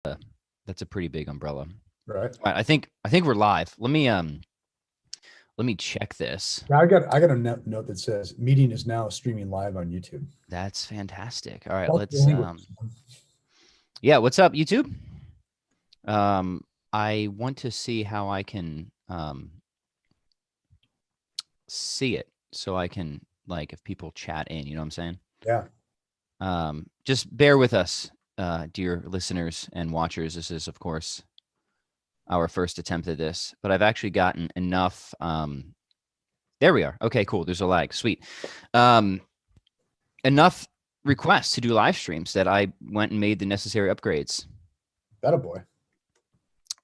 that's a pretty big umbrella. Right. All right, I think we're live. Let me check this. Now I got a note that says meeting is now streaming live on YouTube. That's fantastic. All right, What's the let's language? yeah, what's up, YouTube? I want to see how I can see it so I can, like, if people chat in, you know what I'm saying? Yeah. Just bear with us, dear listeners and watchers. This is, of course, our first attempt at this, but I've actually gotten enough. There we are. Okay, cool. There's a lag. Sweet. Enough requests to do live streams that I went and made the necessary upgrades. That a boy.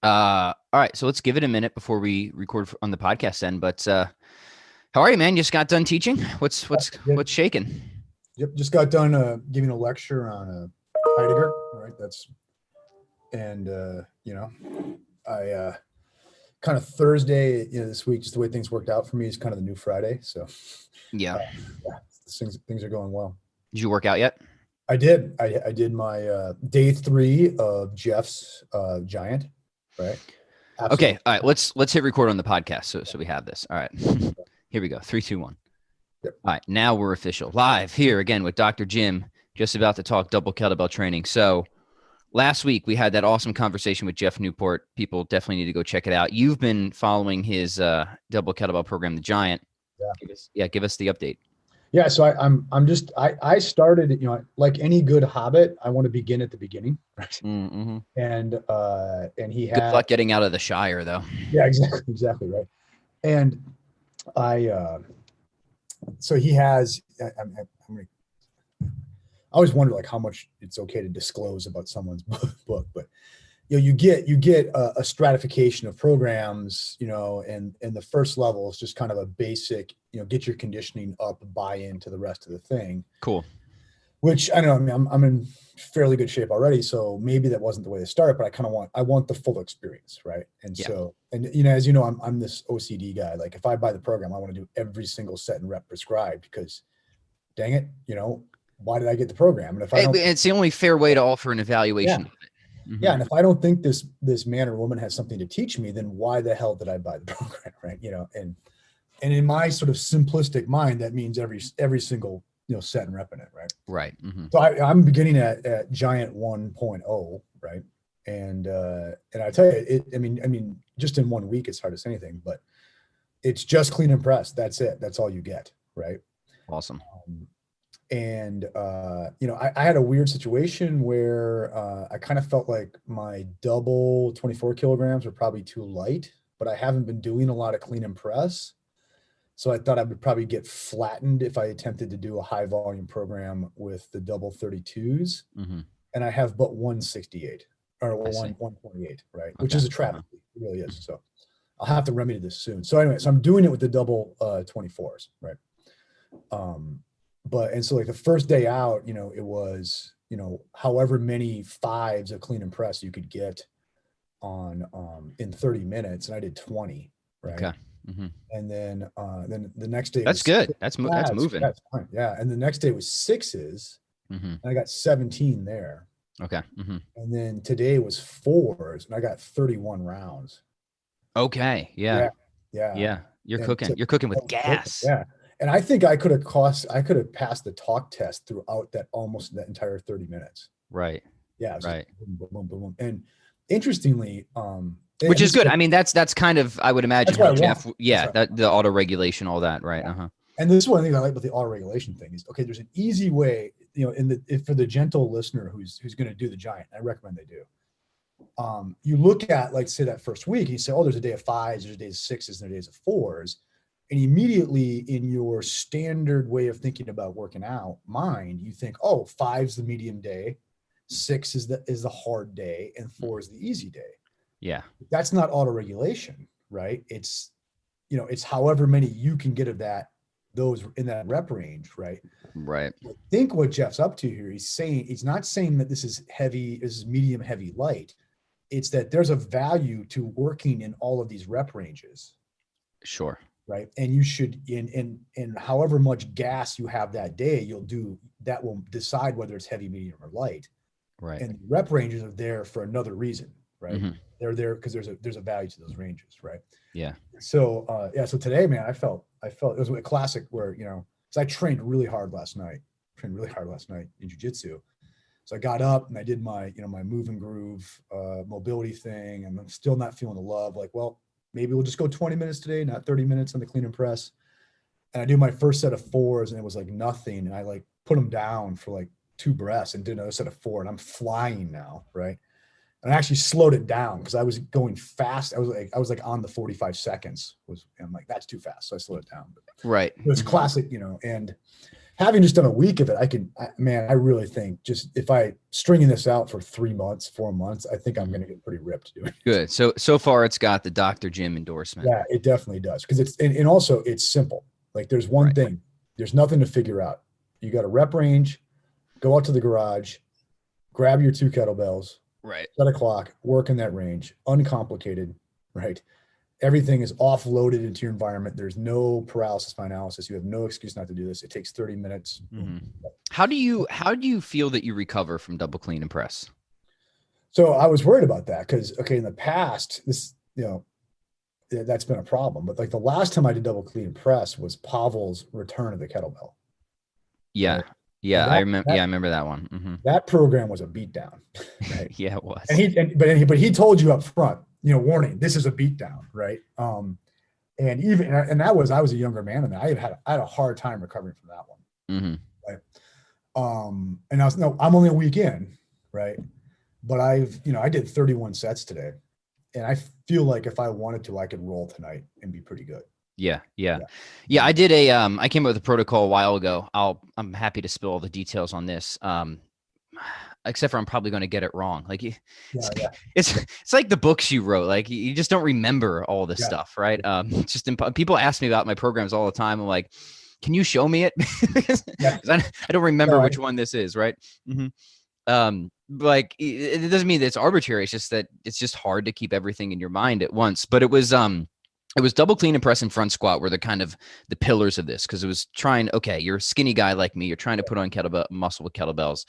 All right, so let's give it a minute before we record on the podcast then. But how are you, man? You just got done teaching? What's shaking? Yep. Just got done giving a lecture on Heidegger. Right. I kind of Thursday, this week, just the way things worked out for me is kind of the new Friday. So Yeah. things are going well. Did you work out yet? I did. I did my day 3 of Jeff's Giant. Right. Absolutely. Okay. All right. Let's hit record on the podcast so we have this. All right. Here we go. 3, 2, 1. Yep. All right. Now we're official. Live here again with Dr. Jim, just about to talk double kettlebell training. So last week we had that awesome conversation with Jeff Newport. People definitely need to go check it out. You've been following his double kettlebell program, the Giant. Yeah. Give us the update. Yeah, so I started, like any good hobbit, I want to begin at the beginning, right? Mm-hmm. And he had Good luck getting out of the Shire, though. Yeah, exactly right. And so he has. I always wonder like how much it's okay to disclose about someone's book, but you get a stratification of programs, and the first level is just kind of a basic, get your conditioning up, buy into the rest of the thing. Cool. Which I know, I mean, I'm in fairly good shape already, so maybe that wasn't the way to start, but I want the full experience, right? And Yeah. so, and as you know, I'm this OCD guy. Like if I buy the program, I want to do every single set and rep prescribed because, dang it, why did I get the program? And if I don't, it's the only fair way to offer an evaluation. Yeah. Of it. Mm-hmm. Yeah, and if I don't think this man or woman has something to teach me, then why the hell did I buy the program, right? And in my sort of simplistic mind, that means every single set and rep in it, right? Right. Mm-hmm. So I'm beginning at Giant 1.0, right? And I tell you, I mean, just in 1 week, it's hard to say anything, but it's just clean and press. That's it. That's all you get, right? Awesome. I had a weird situation where I kind of felt like my double 24 kilograms were probably too light, but I haven't been doing a lot of clean and press. So I thought I would probably get flattened if I attempted to do a high volume program with the double 32s. Mm-hmm. And I have but 168 or 128, right? Okay. Which is a travesty. It really is. So I'll have to remedy this soon. So anyway, so I'm doing it with the double 24s, right? And so like the first day out, it was, however many 5s of clean and press you could get on in 30 minutes, and I did 20, right? Okay. Mm-hmm. And then the next day that's good. That's moving. That's fine. Yeah. And the next day was 6s, mm-hmm. and I got 17 there. Okay. Mm-hmm. And then today was 4s, and I got 31 rounds. Okay. Yeah. You're cooking with gas. Yeah. And I think I could have passed the talk test throughout that entire 30 minutes. Right. Yeah. Right. Boom, boom, boom, boom. And interestingly, which is good. I mean, that's kind of, I would imagine, Jeff. Yeah. Right. The auto regulation, all that. Right. Yeah. Uh-huh. And this is one of the things I like about the auto regulation thing is, okay, there's an easy way, for the gentle listener who's going to do the Giant, I recommend they do. You look at, like, say that first week, and you say, oh, there's a day of 5s, there's a day of 6s, and there's days of 4s. And immediately in your standard way of thinking about working out mind, you think, oh, 5's the medium day, 6 is the hard day, and 4 is the easy day. Yeah. That's not auto-regulation, right? It's, it's however many you can get of those in that rep range, right? Right. I think what Jeff's up to here, he's not saying that this is heavy, this is medium, heavy, light. It's that there's a value to working in all of these rep ranges. Sure. Right. And you should, in however much gas you have that day, that will decide whether it's heavy, medium, or light. Right. And rep ranges are there for another reason, right? Mhm. They're there because there's a value to those ranges, right? Yeah. So so today, man, I felt it was a classic where, because I trained really hard last night, in jiu-jitsu. So I got up and I did my, my move and groove mobility thing, and I'm still not feeling the love. Like, well, maybe we'll just go 20 minutes today, not 30 minutes on the clean and press. And I do my first set of 4s, and it was like nothing. And I like put them down for like 2 breaths and did another set of 4, and I'm flying now, right? And I actually slowed it down because I was going fast. I was like on the 45 seconds. I'm like, that's too fast, so I slowed it down. But Right. it was classic, and having just done a week of it, I really think just if I stringing this out for 3 months, 4 months, I think I'm going to get pretty ripped doing it. Good. So far it's got the Dr. Jim endorsement. Yeah, it definitely does. Because and also it's simple. Like there's one thing, there's nothing to figure out. You got a rep range, go out to the garage, grab your 2 kettlebells, right, set a clock, work in that range, uncomplicated, right? Everything is offloaded into your environment. There's no paralysis by analysis. You have no excuse not to do this. It takes 30 minutes. Mm-hmm. How do you feel that you recover from double clean and press? So I was worried about that because, in the past, this, that's been a problem. But like the last time I did double clean and press was Pavel's return of the kettlebell. Yeah. Right? Yeah. I remember that one. Mm-hmm. That program was a beatdown. Right? Yeah, it was. But he told you up front, warning, this is a beatdown. Right. And that was, I was a younger man, and I had a hard time recovering from that one. Mm-hmm. Right. And I'm only a week in. Right. But I did 31 sets today, and I feel like if I wanted to, I could roll tonight and be pretty good. Yeah. I did I came up with a protocol a while ago. I'm happy to spill all the details on this. Except for I'm probably going to get it wrong. Like it's like the books you wrote. Like you just don't remember all this stuff, right? It's just people ask me about my programs all the time. I'm like, can you show me it? Because I don't remember which one this is, right? Mm-hmm. Like it doesn't mean that it's arbitrary. It's just that it's just hard to keep everything in your mind at once. But it was double clean and press and front squat were the kind of the pillars of this, because it was you're a skinny guy like me. You're trying to put on kettlebell muscle with kettlebells.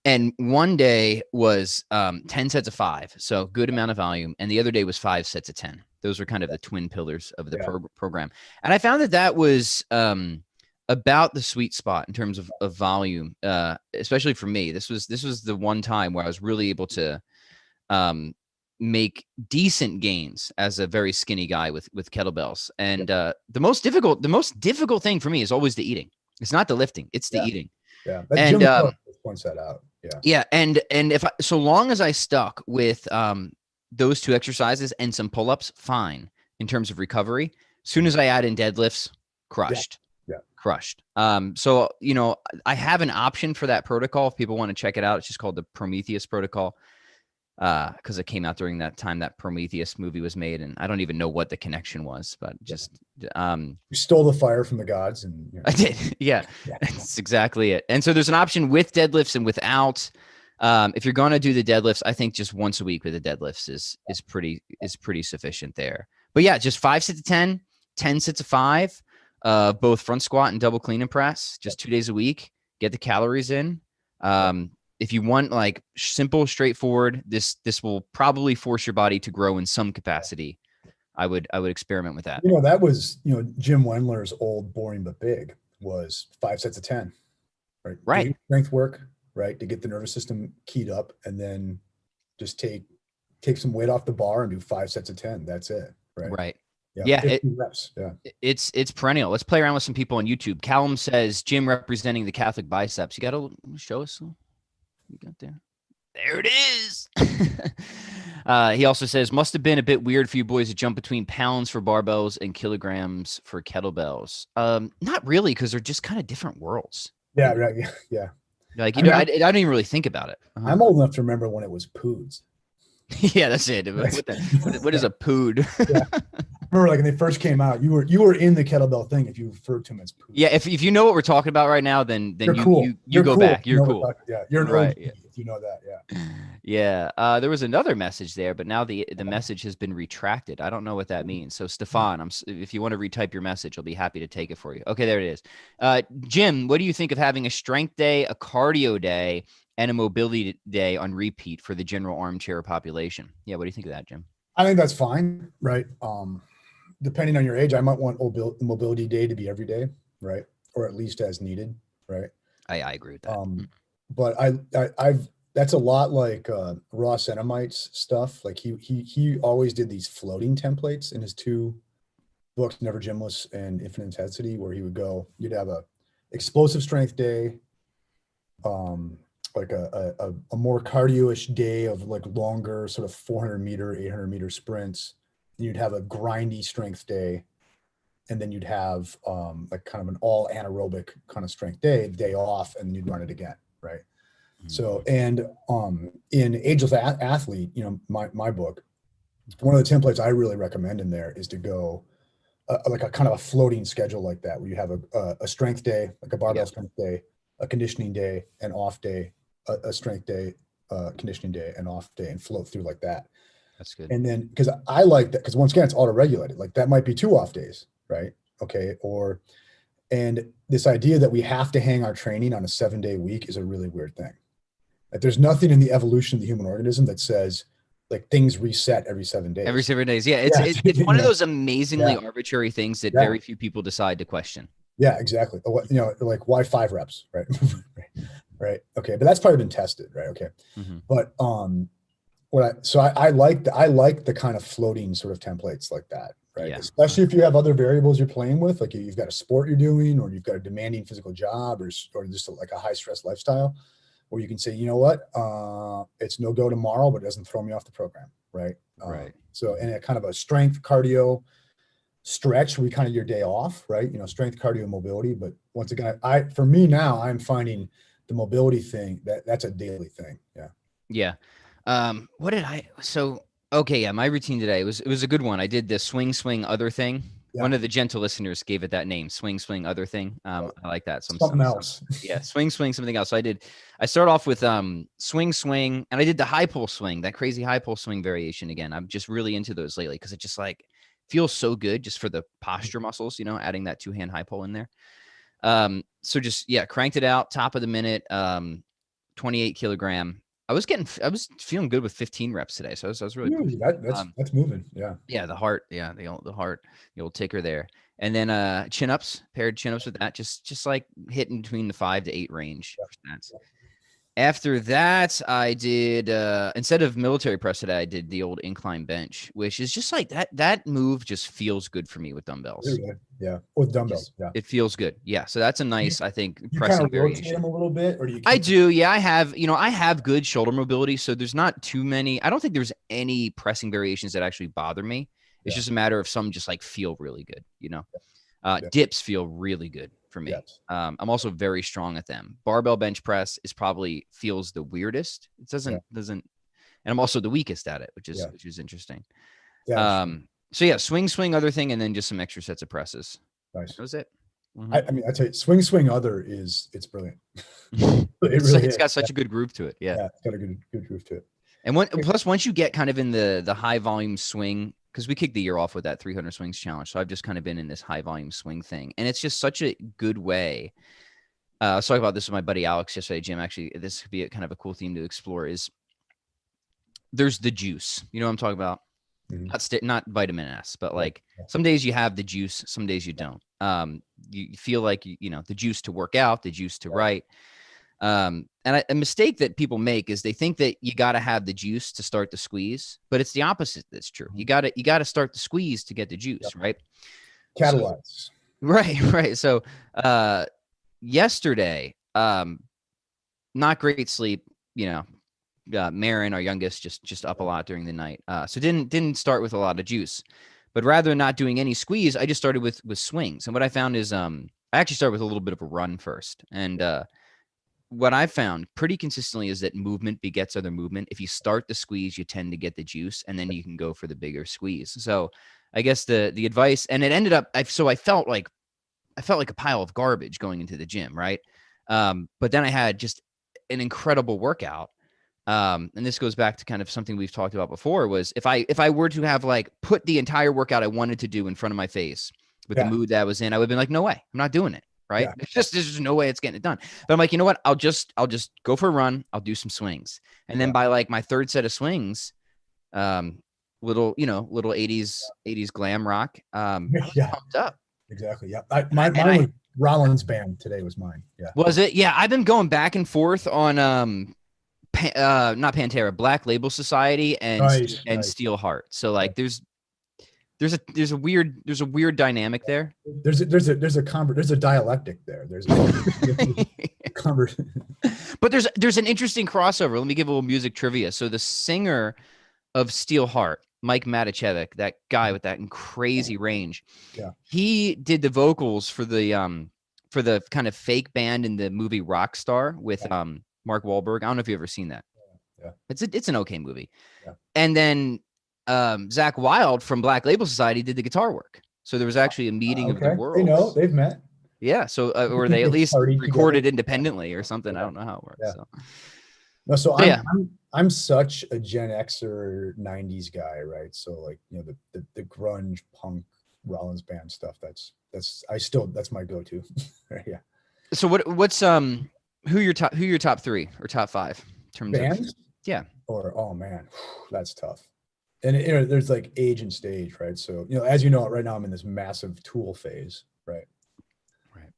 And one day was 10 sets of 5, so good amount of volume. And the other day was 5 sets of 10. Those were kind of the twin pillars of the program. And I found that was about the sweet spot in terms of volume, especially for me. This was the one time where I was really able to make decent gains as a very skinny guy with kettlebells. And the most difficult thing for me is always the eating. It's not the lifting, it's the eating. Yeah. And points that out. Yeah. And if so long as I stuck with those 2 exercises and some pull-ups, fine in terms of recovery. As soon as I add in deadlifts, crushed. Crushed. So, I have an option for that protocol if people want to check it out. It's just called the Prometheus Protocol. Because it came out during that time that Prometheus movie was made, and I don't even know what the connection was, but just you stole the fire from the gods, and I did. Yeah, that's exactly it. And so there's an option with deadlifts and without. If you're going to do the deadlifts, I think just once a week with the deadlifts is pretty sufficient there. But yeah, just 5 sets of 10 sets of 5, both front squat and double clean and press, just 2 days a week. Get the calories in. If you want like simple, straightforward, this will probably force your body to grow in some capacity. I would experiment with that. That was, Jim Wendler's old boring but big was 5 sets of 10, right? Right. Strength work, right? To get the nervous system keyed up, and then just take some weight off the bar and do 5 sets of 10. That's it. Right. Right. Yeah. Reps. It's perennial. Let's play around with some people on YouTube. Callum says, Jim representing the Catholic biceps. You got to show us. You got there it is. He also says, must have been a bit weird for you boys to jump between pounds for barbells and kilograms for kettlebells. Not really, because they're just kind of different worlds. Yeah, right. Yeah. Like, I don't even really think about it. I'm old enough to remember when it was poods. Yeah, that's it. What is a pood? Yeah. Remember, like when they first came out, you were in the kettlebell thing if you referred to them as pood. Yeah, if you know what we're talking about right now, then you're cool. you go cool. back. You're cool. Yeah, you're an right. OG if you know that. Yeah. Yeah. There was another message there, but now the message has been retracted. I don't know what that means. So Stefan, if you want to retype your message, I'll be happy to take it for you. Okay, there it is. Jim, what do you think of having a strength day, a cardio day, and a mobility day on repeat for the general armchair population. Yeah. What do you think of that, Jim? I think that's fine, right? Depending on your age, I might want mobility day to be every day, right? Or at least as needed, right? I agree with that. But I've that's a lot like Ross Enamite's stuff. Like he always did these floating templates in his 2 books, Never Gymless and Infinite Intensity, where he would go, you'd have a explosive strength day, like a more cardio-ish day of like longer sort of 400 meter, 800 meter sprints. Then you'd have a grindy strength day. And then you'd have like kind of an all anaerobic kind of strength day off, and you'd run it again. Right. Mm-hmm. So, and in Ageless Athlete, you know, my book, one of the templates I really recommend in there is to go like a kind of a floating schedule like that, where you have a strength day, like a barbell strength day, a conditioning day, an off day, a strength day, conditioning day, an off day, and float through like that. That's good. And then, because I like that, because once again, it's auto-regulated. Like that might be 2 off days, right? Okay. And this idea that we have to hang our training on a 7-day week is a really weird thing. Like there's nothing in the evolution of the human organism that says like things reset every 7 days. Every 7 days. Yeah. It's one of those amazingly arbitrary things that very few people decide to question. Yeah, exactly. You know, like why 5 reps, right? Right. Okay. But that's probably been tested, right? Okay. Mm-hmm. But I like the kind of floating sort of templates like that, right? Yeah. Especially if you have other variables you're playing with, like you've got a sport you're doing, or you've got a demanding physical job, or just like a high stress lifestyle, where you can say, you know what, it's no go tomorrow, but it doesn't throw me off the program, right? Right. So, and a kind of a strength cardio stretch, we kind of your day off, right? You know, strength, cardio, mobility. But once again, for me now, I'm finding the mobility thing that's a daily thing. Yeah. Yeah. My routine today, it was a good one. I did the swing other thing. Yeah. One of the gentle listeners gave it that name, swing other thing. I like that. Something else. Yeah. Swing, something else. So I started off with swing, and I did the high pull swing, that crazy high pull swing variation again. I'm just really into those lately, because it just like feels so good just for the posture muscles, you know, adding that 2-hand high pull in there. So just, cranked it out, top of the minute, 28 kilogram. I was feeling good with 15 reps today. So I was really, that's moving. Yeah. Yeah. The heart. Yeah. The old ticker there. And then, paired chin ups with that, just like hitting between the 5 to 8 range. Yeah. After that, I did, instead of military press today, I did the old incline bench, which is just like that move just feels good for me with dumbbells. Yeah. With dumbbells. Yeah. It feels good. Yeah. So that's a nice, I think, you pressing kind of variation. Rotate them a little bit, or do you? I do. Yeah. I have good shoulder mobility. So there's not too many. I don't think there's any pressing variations that actually bother me. It's just a matter of some just like feel really good, you know. Dips feel really good for me. Yes. I'm also very strong at them. Barbell bench press feels the weirdest. It doesn't, and I'm also the weakest at it, which is interesting. Yeah. So swing swing other thing, and then just some extra sets of presses. Nice. That was it. Mm-hmm. I mean, I tell you, swing other it's brilliant. It's got such a good groove to it. Yeah. It's got a good groove to it. And plus once you get kind of in the high volume swing, because we kicked the year off with that 300 swings challenge. So I've just kind of been in this high volume swing thing. And it's just such a good way. I was talking about this with my buddy Alex yesterday, Jim. Actually, this could be kind of a cool theme to explore, is there's the juice. You know what I'm talking about? Mm-hmm. Not vitamin S, but like some days you have the juice, some days you don't. You feel like, the juice to work out, the juice to write. And a mistake that people make is they think that you got to have the juice to start the squeeze, but it's the opposite that's true. You got to start the squeeze to get the juice, right? Catalyze. So, right. So, yesterday, not great sleep, Marin, our youngest, just up a lot during the night. So didn't start with a lot of juice, but rather than not doing any squeeze, I just started with swings. And what I found is, I actually started with a little bit of a run first. And, what I found pretty consistently is that movement begets other movement. If you start the squeeze, you tend to get the juice, and then you can go for the bigger squeeze. So I guess the advice, and it ended up, I felt like a pile of garbage going into the gym. Right. But then I had just an incredible workout. And this goes back to kind of something we've talked about before, was if I were to have like put the entire workout I wanted to do in front of my face with the mood that I was in, I would have been like, no way, I'm not doing it. right? Yeah. There's just no way it's getting it done. But I'm like, you know what? I'll just go for a run. I'll do some swings. And then by like my third set of swings, little 80s glam rock. I was Yeah. pumped up. Exactly. Yeah. Mine was Rollins band today was mine. Yeah. Was it? Yeah. I've been going back and forth on not Pantera, Black Label Society and Nice. Steel Heart. So like there's a weird dynamic there. There's a dialectic there. There's a But there's an interesting crossover. Let me give a little music trivia. So the singer of Steel Heart, Mike Maticevic, that guy with that crazy range, he did the vocals for the kind of fake band in the movie Rockstar with Mark Wahlberg. I don't know if you've ever seen that. Yeah. It's an okay movie. Yeah. And then Zach Wilde from Black Label Society did the guitar work. So there was actually a meeting of the world. They know, they've met. Yeah. So or they at least recorded independently or something. I don't know how it works. Yeah. So. No, so I'm such a Gen Xer 90s guy, right? So like, the grunge punk Rollins band stuff, that's my go-to. Yeah. So what's who your top 3 or top 5 in terms bands? Of yeah. Or oh man, that's tough. And there's like age and stage, right? So as you know, right now I'm in this massive Tool phase, right? Right.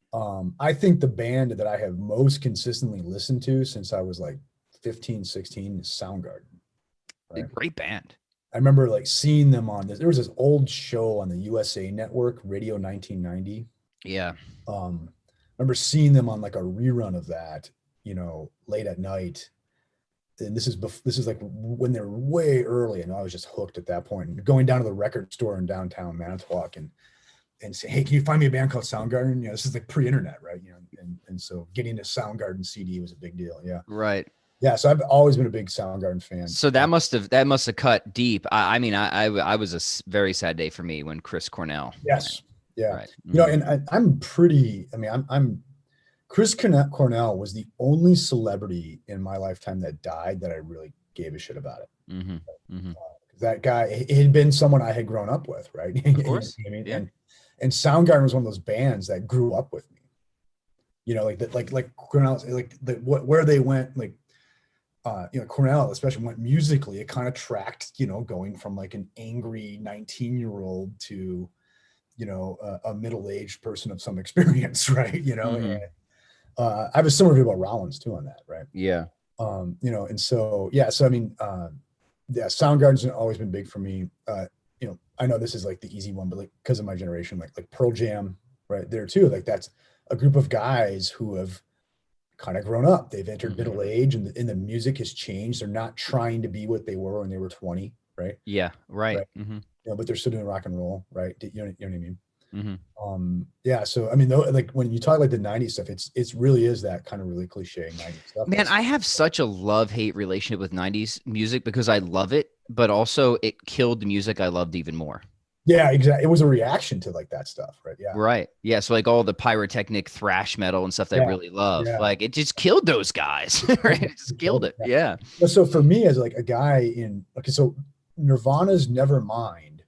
I think the band that I have most consistently listened to since I was like 15, 16 is Soundgarden. Right? Great band. I remember like seeing them on there was this old show on the USA Network, Radio 1990. Yeah. I remember seeing them on like a rerun of that, late at night. And this is like when they're way early, and I was just hooked at that point. And going down to the record store in downtown Manitowoc and say, hey, can you find me a band called Soundgarden? This is like pre-internet, right? And so getting a Soundgarden CD was a big deal. Yeah. Right. Yeah. So I've always been a big Soundgarden fan. So that must have cut deep. I mean, I was a very sad day for me when Chris Cornell. Yes. Yeah. Right. Mm-hmm. And I'm Chris Cornell was the only celebrity in my lifetime that died that I really gave a shit about it. Mm-hmm. Mm-hmm. That guy, he had been someone I had grown up with, right? Of course. Yeah. And Soundgarden was one of those bands that grew up with me. Like Cornell, where they went, like Cornell especially went musically. It kind of tracked, going from like an angry 19-year-old to, a middle-aged person of some experience, right? Mm-hmm. And, I have a similar view about Rollins too on that, right? Yeah. And so I mean, Soundgarden's always been big for me. I know this is like the easy one, but like because of my generation, like Pearl Jam, right there too. Like that's a group of guys who have kind of grown up. They've entered middle age, and the music has changed. They're not trying to be what they were when they were 20, right? Yeah, right. Mm-hmm. But they're still doing rock and roll, right? You know what I mean? Mm-hmm. So I mean, like when you talk like the 90s stuff, it's really is that kind of really cliche 90s stuff. Man, I have such a love-hate relationship with 90s music because I love it, but also it killed the music I loved even more. Yeah, exactly. It was a reaction to like that stuff, right? Yeah. Right. Yeah. So like all the pyrotechnic thrash metal and stuff that I really love, like it just killed those guys, right? It just killed it. Yeah. So for me as like a guy so Nirvana's Nevermind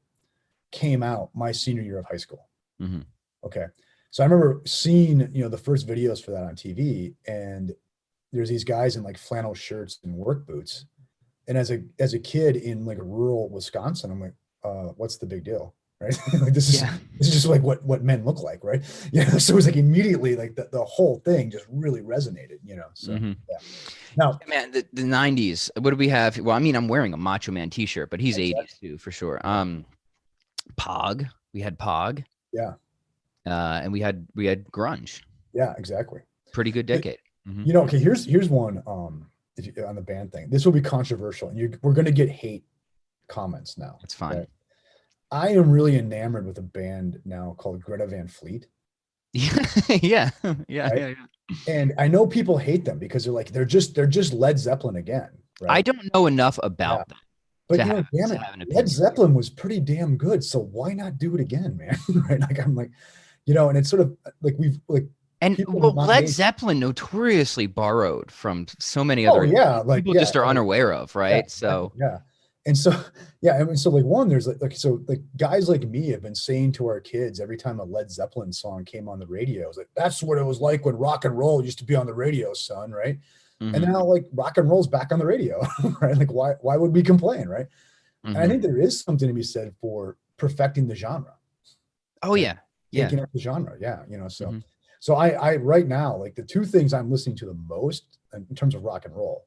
came out my senior year of high school. Mm-hmm. Okay. So I remember seeing, the first videos for that on TV, and there's these guys in like flannel shirts and work boots. And as a kid in like rural Wisconsin, I'm like, what's the big deal? Right. Like this is just like what men look like. Right. So it was like immediately like the whole thing just really resonated, so yeah. Now, man, the 90s, what do we have? Well, I mean, I'm wearing a Macho Man t-shirt, but he's 80s too, for sure. Pog, we had Pog. Yeah. And we had grunge. Yeah, exactly. Pretty good decade. Mm-hmm. Okay, here's one if you, on the band thing. This will be controversial, and we're going to get hate comments now. That's fine. Right? I am really enamored with a band now called Greta Van Fleet. Yeah. And I know people hate them because they're just Led Zeppelin again. Right? I don't know enough about them. But damn it, Led Zeppelin was pretty damn good. So why not do it again, man? Right? Like I'm like, and it's sort of like we've like. And Led Zeppelin notoriously borrowed from so many other like people just are unaware of, right? Yeah, And so, yeah, I mean, so like one, there's so guys like me have been saying to our kids every time a Led Zeppelin song came on the radio, it was like, that's what it was like when rock and roll used to be on the radio, son, right? And now like rock and roll's back on the radio, right? Like why would we complain, right? And I think there is something to be said for perfecting the genre. Oh yeah. Taking up the genre. Yeah. You know, so I right now, like the two things I'm listening to the most in terms of rock and roll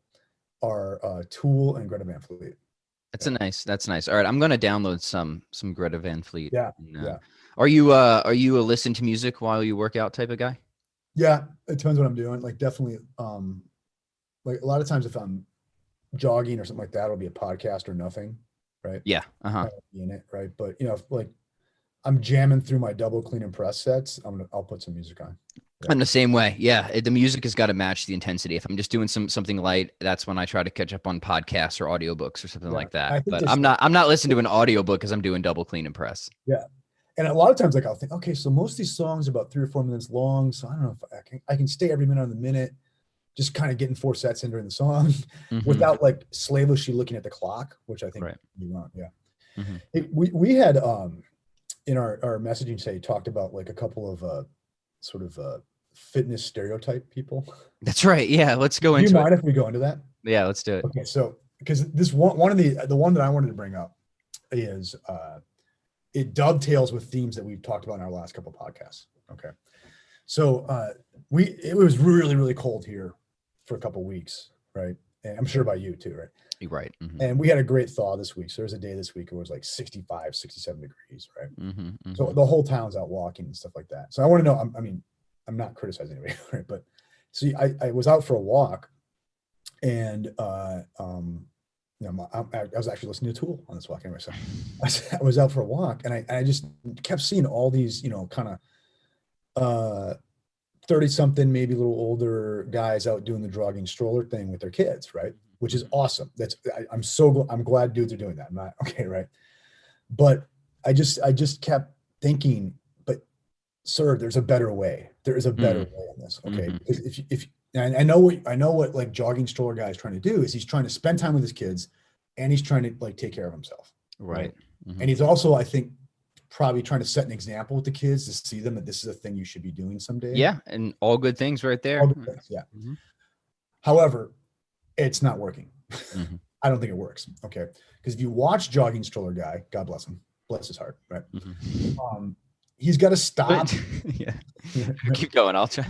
are Tool and Greta Van Fleet. That's nice. All right. I'm going to download some Greta Van Fleet. Yeah. Are you a listen to music while you work out type of guy? Yeah. It depends what I'm doing. Like definitely, like a lot of times if I'm jogging or something like that, it'll be a podcast or nothing. Right. Yeah. In it. Right. But you know, if like I'm jamming through my double clean and press sets, I'll put some music on. Yeah. I'm the same way. Yeah. The music has got to match the intensity. If I'm just doing something light, that's when I try to catch up on podcasts or audiobooks or something like that. But I'm not listening to an audiobook because I'm doing double clean and press. Yeah. And a lot of times, like I'll think, okay, so most of these songs are about 3 or 4 minutes long. So I don't know if I can stay every minute on the minute, just kind of getting 4 sets in during the song without like slavishly looking at the clock, which I think would be wrong. Yeah. We had, in our messaging today, talked about like a couple of sort of fitness stereotype people. That's right. Yeah. Let's go into it. Do you mind if we go into that? Yeah, let's do it. Okay. So, because this one of the one that I wanted to bring up is, it dovetails with themes that we've talked about in our last couple of podcasts. Okay. So it was really, really cold here for a couple of weeks, right? And I'm sure by you too, right? You're right. And we had a great thaw this week. So there was a day this week, it was like 65, 67 degrees, right? So the whole town's out walking and stuff like that. So I want to know, I mean, I'm not criticizing anybody, right? But see, I was out for a walk and, you know, I was actually listening to Tool on this walk anyway. So I was out for a walk and I just kept seeing all these, you know, kind of 30-something, maybe a little older guys out doing the jogging stroller thing with their kids, right? Which is awesome. I'm glad dudes are doing that. I'm not okay, right? But I just kept thinking, but sir, there's a better way. There is a better way in this. Okay. If and I know what like jogging stroller guy is trying to do is he's trying to spend time with his kids and he's trying to like take care of himself. Right. And he's also, I think, probably trying to set an example with the kids to see them that this is a thing you should be doing someday. Yeah. And all good things right there. All good things, yeah. However, it's not working. I don't think it works. Okay. Because if you watch jogging stroller guy, God bless him, bless his heart, right? He's got to stop. Yeah. Keep going. I'll try.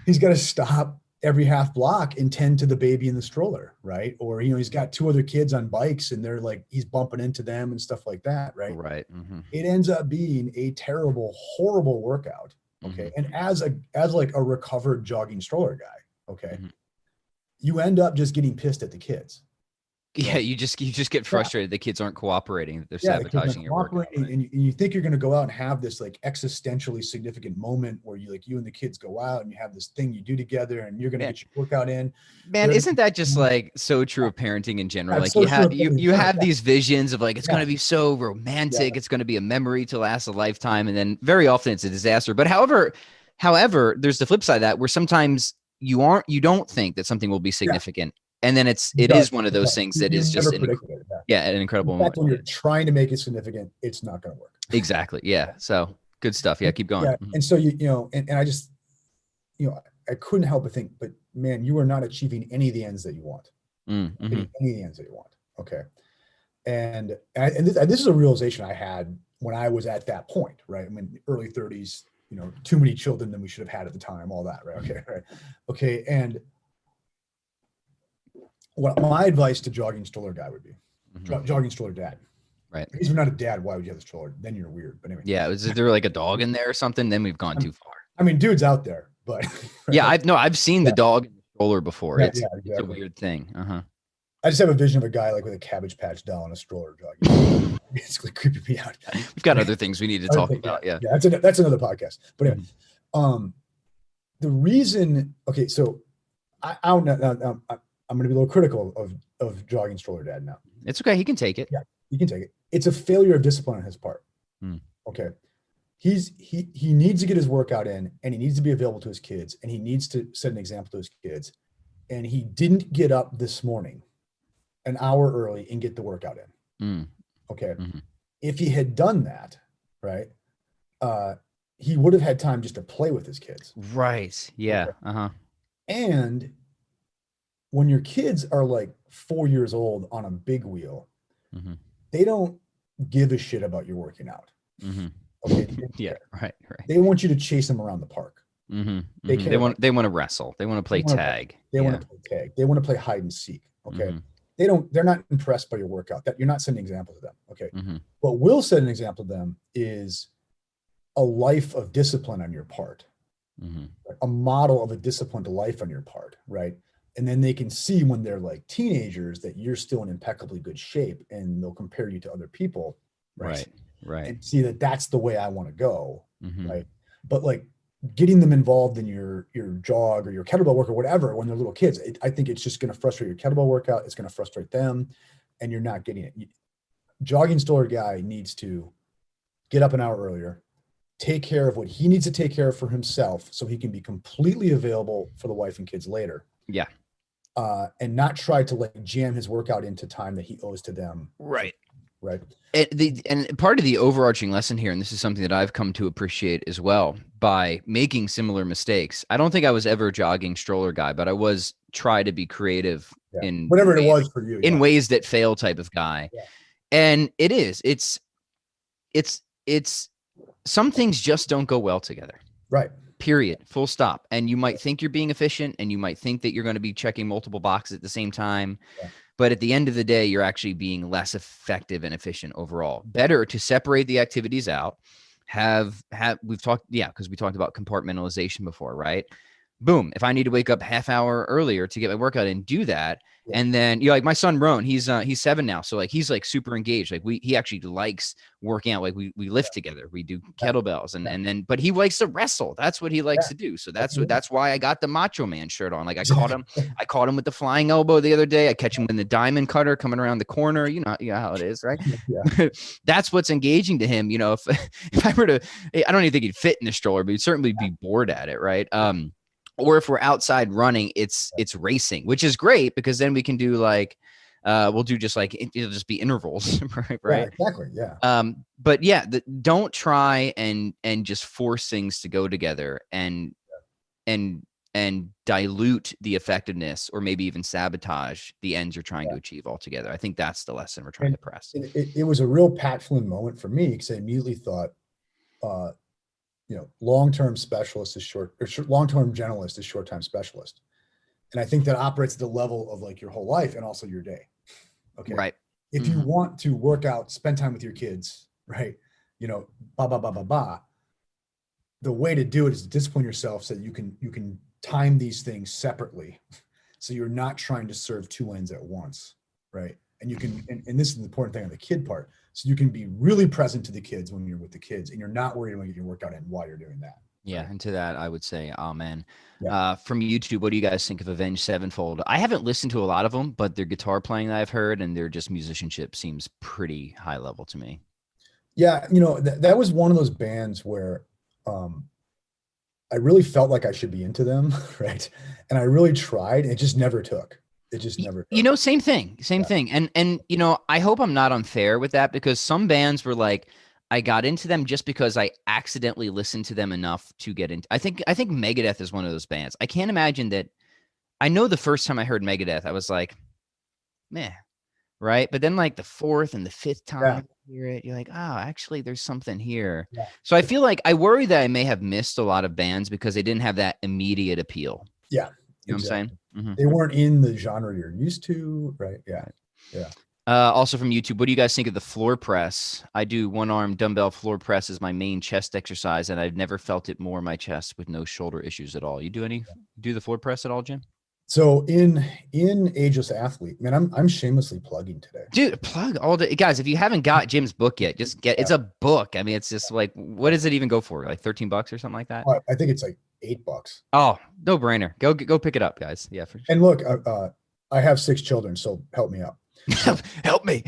He's got to stop every half block and tend to the baby in the stroller, right? Or, you know, he's got 2 other kids on bikes and they're like, he's bumping into them and stuff like that, right? Right. It ends up being a terrible, horrible workout. Okay. And as like a recovered jogging stroller guy, okay, you end up just getting pissed at the kids. Yeah, you just get frustrated. The kids aren't cooperating. They're sabotaging your work. Right? And you think you're going to go out and have this like existentially significant moment where you and the kids go out and you have this thing you do together and you're going to get your workout in. Man, isn't that just like so true of parenting in general? Like you have these visions of like, it's going to be so romantic. It's going to be a memory to last a lifetime. And then very often it's a disaster. But however, there's the flip side of that where sometimes you don't think that something will be significant. And then it is one of those things that is just an incredible moment. When you're trying to make it significant, it's not going to work. Exactly. Yeah. So good stuff. Yeah. Keep going. Yeah. And so, and I just, I couldn't help but think, but man, you are not achieving any of the ends that you want. Any of the ends that you want. Okay. And this is a realization I had when I was at that point, right? I mean, early 30s, too many children than we should have had at the time, all that, right? Okay. Right. Okay. And what my advice to jogging stroller guy would be, jogging stroller dad. Right. If you're not a dad, why would you have a stroller? Then you're weird. But anyway. Yeah. Is there like a dog in there or something? Then we've gone too far. I mean, dude's out there, but. Yeah. I've seen the dog in the stroller before. Yeah, it's a weird thing. I just have a vision of a guy like with a Cabbage Patch doll and a stroller jogging. Basically creeping me out. We've got other things we need to talk about. Yeah. That's another podcast. But anyway, the reason, okay. So I'm going to be a little critical of jogging stroller dad now. It's okay. He can take it. Yeah, he can take it. It's a failure of discipline on his part. Okay. He needs to get his workout in and he needs to be available to his kids and he needs to set an example to his kids. And he didn't get up this morning an hour early and get the workout in. Mm. Okay. Mm-hmm. If he had done that, right, he would have had time just to play with his kids. Right. Yeah. Okay. Uh-huh. And when your kids are like 4 years old on a big wheel, Mm-hmm. they don't give a shit about your working out. Mm-hmm. Okay. They don't Yeah. care. Right. Right. They want you to chase them around the park. Mm-hmm. They Mm-hmm. care about They want to wrestle. They want to play tag. they Yeah. want to play tag. They want to play hide and seek. Okay. Mm-hmm. They're not impressed by your workout. That you're not setting an example to them. Okay. Mm-hmm. What will set an example to them is a life of discipline on your part, Mm-hmm. a model of a disciplined life on your part, right? And then they can see when they're like teenagers that you're still in impeccably good shape, and they'll compare you to other people, right? Right. Right. And see that that's the way I want to go, Mm-hmm. right? But like getting them involved in your jog or your kettlebell work or whatever when they're little kids, I think it's just going to frustrate your kettlebell workout. It's going to frustrate them, and you're not getting it. Jogging Stroller guy needs to get up an hour earlier, take care of what he needs to take care of for himself so he can be completely available for the wife and kids later. Yeah. And not try to like jam his workout into time that he owes to them. Right. Right. And part of the overarching lesson here, and this is something that I've come to appreciate as well by making similar mistakes. I don't think I was ever a jogging stroller guy, but I was try to be creative in whatever ways, it was for you. in ways that fail type of guy. Yeah. And it's some things just don't go well together. Right. Period. Full stop. And you might think you're being efficient, and you might think that you're going to be checking multiple boxes at the same time. Yeah. But at the end of the day, you're actually being less effective and efficient overall. Better to separate the activities out. We've talked, because we talked about compartmentalization before, right? Boom. If I need to wake up half hour earlier to get my workout in, do that. Yeah. And then, like my son, Roan, he's 7 now. So like, he's like super engaged. Like he actually likes working out. Like we lift together, we do kettlebells and then, but he likes to wrestle. That's what he likes to do. So that's why I got the Macho Man shirt on. Like I caught him with the flying elbow the other day. I catch him in the diamond cutter coming around the corner. You know how it is, right? Yeah. That's what's engaging to him. If I were to, I don't even think he'd fit in the stroller, but he'd certainly be bored at it. Right. Or if we're outside running, it's racing, which is great because then we can do like, we'll do just like, it'll just be intervals, right? Yeah, exactly. Yeah. But yeah, don't try and just force things to go together and dilute the effectiveness or maybe even sabotage the ends you're trying to achieve altogether. I think that's the lesson we're trying to press. It was a real Pat Flynn moment for me because I immediately thought, long-term specialist is long-term generalist is short-time specialist. And I think that operates at the level of like your whole life and also your day. Okay. Right. If you want to work out, spend time with your kids, right? The way to do it is to discipline yourself so that you can time these things separately. So you're not trying to serve two ends at once. Right. And you can, and this is the important thing on the kid part. So you can be really present to the kids when you're with the kids and you're not worried about getting your workout in while you're doing that. Yeah. Right? And to that, I would say, amen. Yeah. From YouTube, what do you guys think of Avenged Sevenfold? I haven't listened to a lot of them, but their guitar playing that I've heard and their just musicianship seems pretty high level to me. Yeah. That was one of those bands where I really felt like I should be into them. Right. And I really tried. And it just never took. It just never. Same thing. And, I hope I'm not unfair with that because some bands were like, I got into them just because I accidentally listened to them enough to get into. I think Megadeth is one of those bands. I can't imagine that. I know the first time I heard Megadeth, I was like, meh. Right. But then like the fourth and the fifth time you hear it, you're like, oh, actually there's something here. Yeah. So I feel like I worry that I may have missed a lot of bands because they didn't have that immediate appeal. Yeah. You know what I'm saying? Mm-hmm. They weren't in the genre you're used to, right? Yeah. Yeah. Also from YouTube, what do you guys think of the floor press? I do one-arm dumbbell floor press as my main chest exercise, and I've never felt it more in my chest with no shoulder issues at all. You do the floor press at all, Jim? So in Ageless Athlete, man, I'm shamelessly plugging today. Dude, plug all the guys. If you haven't got Jim's book yet, just get it's a book. I mean, it's just like, what does it even go for? Like $13 or something like that? I think it's like $8. Oh, no brainer. Go pick it up, guys. Yeah. For sure. And look, I have 6 children, so help me out. Help me.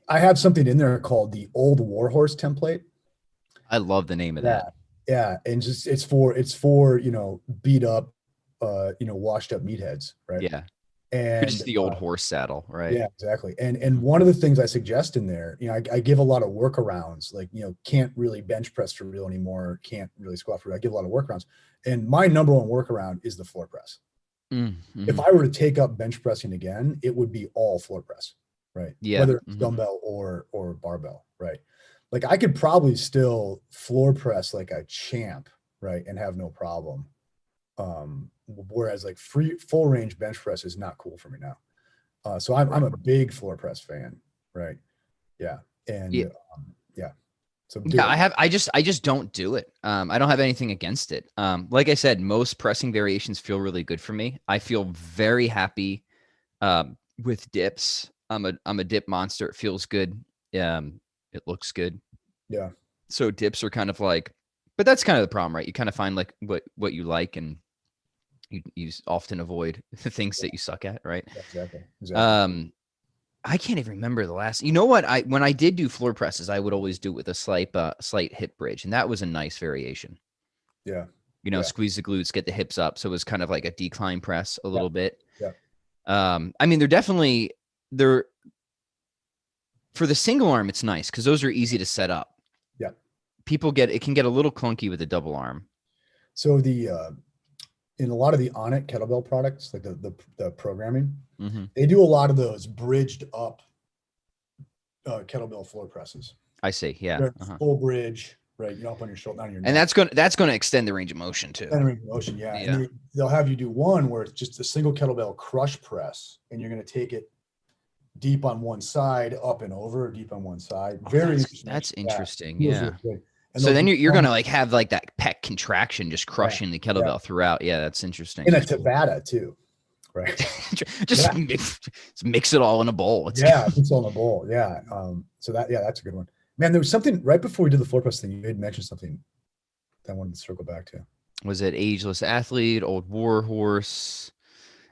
I have something in there called the Old Warhorse Template. I love the name of that. Yeah, and just it's for beat up, washed up meatheads, right? Yeah. And Just the old horse saddle, right? yeah, exactly. And one of the things I suggest in there, I give a lot of workarounds, like, can't really bench press for real anymore, can't really squat for real. I give a lot of workarounds. And my number one workaround is the floor press. Mm-hmm. If I were to take up bench pressing again, it would be all floor press, right? Yeah. Whether it's dumbbell or barbell, right? Like I could probably still floor press like a champ, right? And have no problem. Whereas like full range bench press is not cool for me now. So I'm a big floor press fan, right? Yeah. And Yeah. yeah. So Yeah, I just don't do it. I don't have anything against it. Like I said, most pressing variations feel really good for me. I feel very happy with dips. I'm a dip monster. It feels good. It looks good. Yeah. So dips are kind of like, but that's kind of the problem, right? You kind of find like what you like, and you often avoid the things that you suck at, right? Exactly. I can't even remember the last. You know what? When I did do floor presses, I would always do it with a slight hip bridge, and that was a nice variation. Yeah. Squeeze the glutes, get the hips up, so it was kind of like a decline press a little bit. Yeah. I mean, they're for the single arm, it's nice because those are easy to set up. Yeah. It can get a little clunky with a double arm. So in a lot of the Onnit kettlebell products, like the programming, they do a lot of those bridged up kettlebell floor presses. I see. Yeah. Full bridge, right? Up on your shoulder, not on your neck. And that's going to extend the range of motion too. Range of motion, yeah. And they'll have you do one where it's just a single kettlebell crush press, and you're going to take it deep on one side, up and over, deep on one side. That's interesting. Yeah. Really, so then you're going to like have like that pec contraction just crushing the kettlebell throughout. Yeah, that's interesting. And a Tabata too, right? just mix it all in a bowl. Mix it all in a bowl. Yeah. So that's a good one. Man, there was something right before we did the floor press thing. You had mentioned something that I wanted to circle back to. Was it Ageless Athlete, Old Warhorse,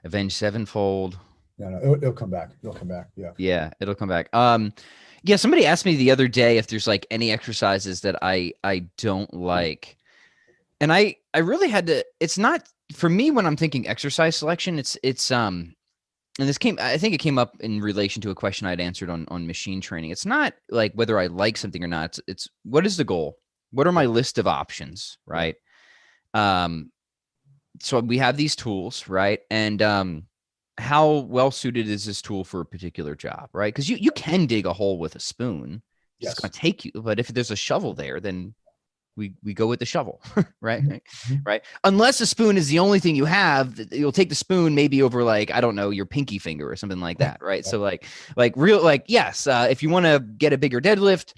Avenged Sevenfold? No, it'll come back. It'll come back. Yeah. Yeah, it'll come back. Yeah, somebody asked me the other day if there's like any exercises that I don't like. And I really had to, it's not for me when I'm thinking exercise selection, it's and I think it came up in relation to a question I'd answered on machine training. It's not like whether I like something or not. It's what is the goal? What are my list of options, right? So we have these tools, right? And how well suited is this tool for a particular job, right? Because you can dig a hole with a spoon. It's going to take you, but if there's a shovel there, then we go with the shovel, right? Right. Unless a spoon is the only thing you have, you'll take the spoon maybe over like, I don't know, your pinky finger or something like that. Right. So yes. If you want to get a bigger deadlift,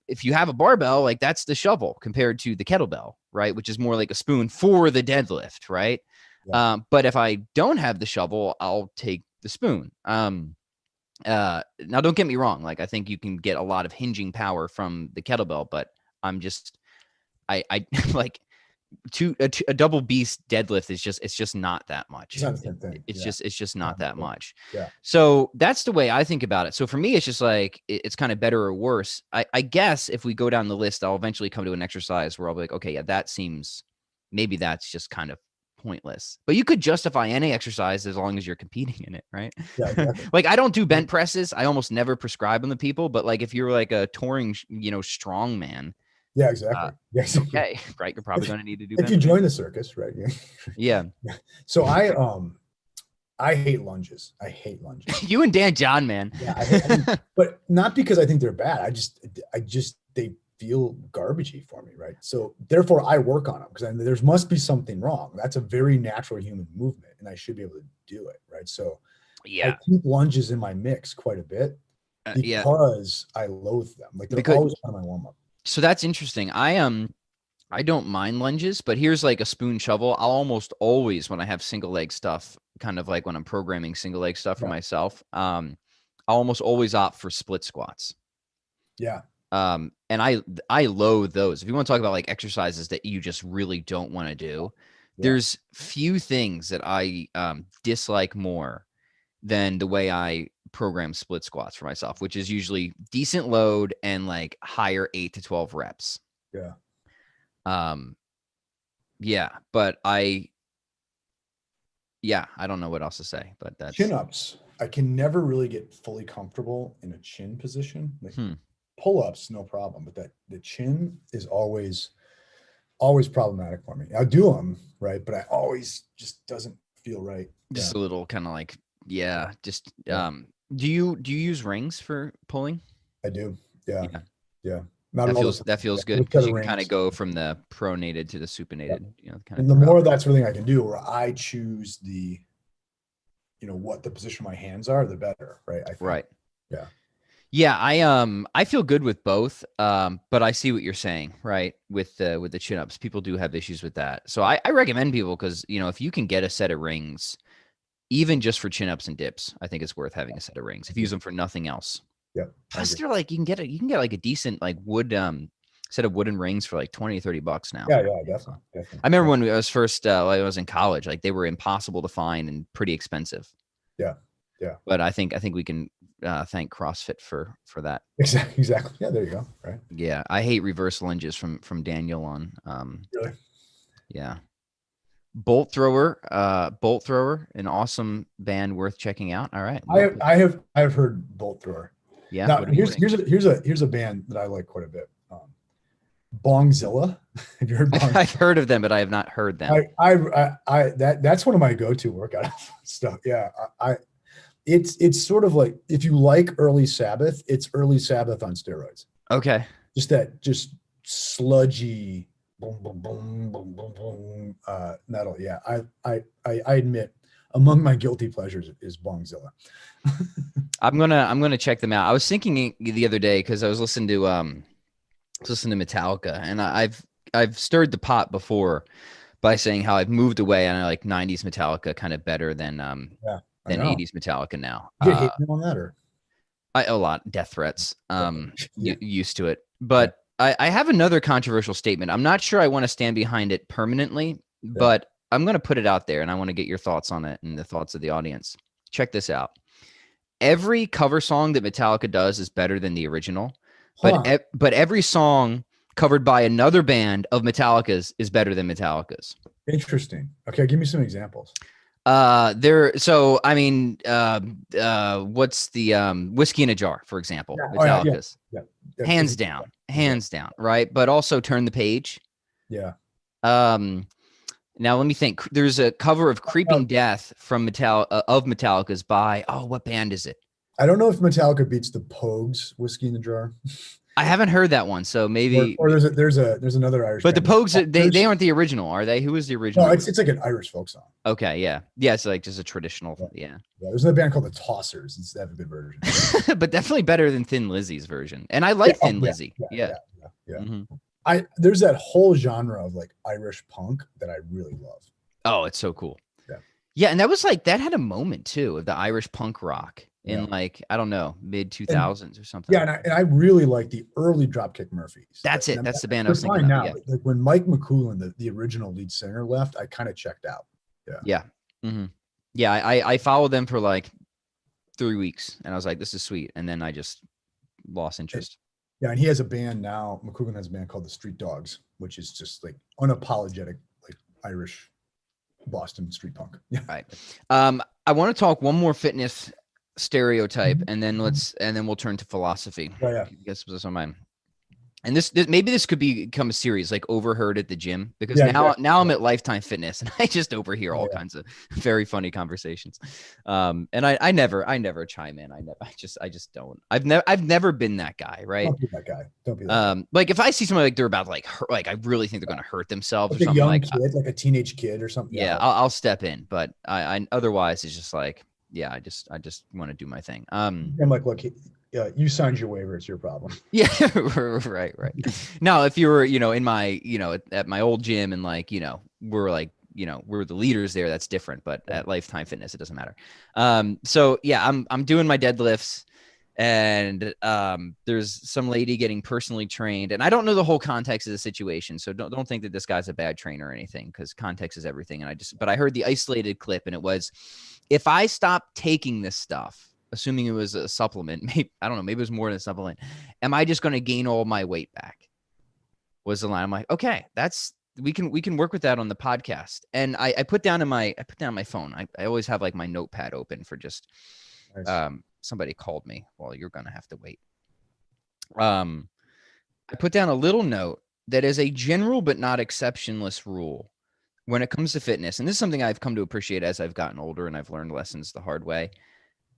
if you have a barbell, like that's the shovel compared to the kettlebell, right? Which is more like a spoon for the deadlift. Right. Yeah. But if I don't have the shovel, I'll take the spoon. Now don't get me wrong. Like I think you can get a lot of hinging power from the kettlebell, but I'm just, I like a double beast deadlift it's just not that much. It's not the same thing. It's just not that much. Yeah. So that's the way I think about it. So for me, it's just like, it's kind of better or worse. I guess if we go down the list, I'll eventually come to an exercise where I'll be like, okay, yeah, maybe that's just kind of pointless, but you could justify any exercise as long as you're competing in it, right? Yeah, exactly. Like I don't do bent presses. I almost never prescribe them to people, but like if you're like a touring, strong man. Yeah, exactly. Yes. Okay, right. You're probably going to need to do if you join the circus, right? Yeah. So I hate lunges. I hate lunges. You and Dan John, man. Yeah, but not because I think they're bad. I just they feel garbagey for me, right? So therefore I work on them because there must be something wrong. That's a very natural human movement and I should be able to do it, right? So I keep lunges in my mix quite a bit because I loathe them. Like they're always on my warm-up. So that's interesting. I don't mind lunges, but here's like a spoon shovel. I'll almost always, when I have single leg stuff, kind of like when I'm programming single leg stuff for myself, I'll almost always opt for split squats. Yeah. And I loathe those. If you want to talk about like exercises that you just really don't want to do, there's few things that I dislike more than the way I program split squats for myself, which is usually decent load and like higher 8 to 12 reps. Yeah. Yeah, but Yeah, I don't know what else to say, but that's Chin ups. I can never really get fully comfortable in a chin position. Like pull ups, no problem, but the chin is always problematic for me. I do them right, but I always just doesn't feel right. just a little kind of like, just Yeah. Do you use rings for pulling? I do. Yeah. Yeah. Yeah. Not all the time. That feels Yeah, good with set because of you can kind of rings. go from the pronated to the Yeah. supinated, kind And of the throughout. more that's something I can do, where I choose the, what the position of my hands are, the better, right? I think. Right. Yeah. Yeah, I feel good with both. But I see what you're saying, right? With the chin ups, people do have issues with that. So I recommend people because if you can get a set of rings, even just for chin ups and dips, I think it's worth having a set of rings. If you use them for nothing else. Yeah. Plus, they're like you can get like a decent like wood set of wooden rings for like $20 or $30 now. Yeah. Yeah. Definitely. I remember when I was first I was in college, like they were impossible to find and pretty expensive. Yeah. Yeah. But I think we can thank CrossFit for that. Exactly. Yeah. There you go. Right. Yeah, I hate reverse lunges from Daniel on. Really? Yeah, Bolt Thrower, an awesome band worth checking out. All right, I have heard Bolt Thrower. Yeah. Now here's a band that I like quite a bit. Bongzilla. Have you heard Bongzilla? I've heard of them, but I have not heard them. That's one of my go-to workout stuff. Yeah. It's sort of like, if you like early Sabbath, it's early Sabbath on steroids. Okay. Just sludgy boom, boom, boom, boom, boom, boom, metal. Yeah. I admit, among my guilty pleasures is Bongzilla. I'm gonna check them out. I was thinking the other day because I was listening to Metallica, and I've stirred the pot before by saying how I've moved away and I like 90s Metallica kind of better than 80s Metallica now. You get hate me on that, or a lot death threats. Used to it, but I have another controversial statement. I'm not sure I want to stand behind it permanently, but I'm going to put it out there, and I want to get your thoughts on it and the thoughts of the audience. Check this out. Every cover song that Metallica does is better than the original, but every song covered by another band of Metallica's is better than Metallica's. Interesting. Okay, give me some examples. What's the Whiskey in a Jar, for example? Metallica's. Yeah. Hands down, right? But also Turn the Page. Yeah. Now let me think. There's a cover of Creeping Death from Metallica's by what band is it? I don't know if Metallica beats the Pogues Whiskey in the Jar. I haven't heard that one, so maybe. Or there's another Irish. But the Pogues, they aren't the original, are they? Who was the original? No, it's like an Irish folk song. Okay, yeah, it's like just a traditional. Yeah. There's another band called the Tossers. They have a good version, but definitely better than Thin Lizzy's version. And I like Thin Lizzy. Yeah. Mm-hmm. There's that whole genre of like Irish punk that I really love. Oh, it's so cool. Yeah, and that was like that had a moment too of the Irish punk rock in like, I don't know, mid 2000s or something. Yeah, and I really like the early Dropkick Murphys. That's it. That's the band I was thinking now. Yeah. Like when Mike McCoolin, the original lead singer, left, I kind of checked out. Yeah. Mm-hmm. Yeah, I followed them for like 3 weeks, and I was like, this is sweet, and then I just lost interest. Yeah, and he has a band now. McCoolin has a band called the Street Dogs, which is just like unapologetic, like Irish Boston street punk. Yeah. Right. I want to talk one more fitness stereotype, and then we'll turn to philosophy. Yeah. I guess what's on mine. And this maybe this could become a series, like Overheard at the gym, because now I'm at Lifetime Fitness and I just overhear all kinds of very funny conversations. And I never chime in. I just don't. I've never been that guy, right? Don't be that guy. Don't be that guy. Like if I see somebody like they're about to like hurt, like I really think they're going to hurt themselves like or something, young like kid, like a teenage kid or something. Yeah, I'll step in, but I otherwise it's just like, I just want to do my thing. I'm like, look, you signed your waiver. It's your problem. Yeah, right. Now, if you were, in my, at my old gym and like, we're like, we're the leaders there, that's different. But at Lifetime Fitness, it doesn't matter. So yeah, I'm doing my deadlifts, and there's some lady getting personally trained, and I don't know the whole context of the situation, so don't think that this guy's a bad trainer or anything, because context is everything. And but I heard the isolated clip, and it was, if I stop taking this stuff, assuming it was a supplement, maybe it was more than a supplement, am I just going to gain all my weight back? Was the line. I'm like, okay, that's we can work with that on the podcast. And I put down my phone. I always have like my notepad open for just Nice. somebody called me. Well, you're gonna have to wait. I put down a little note that is a general but not exceptionless rule when it comes to fitness. And this is something I've come to appreciate as I've gotten older and I've learned lessons the hard way.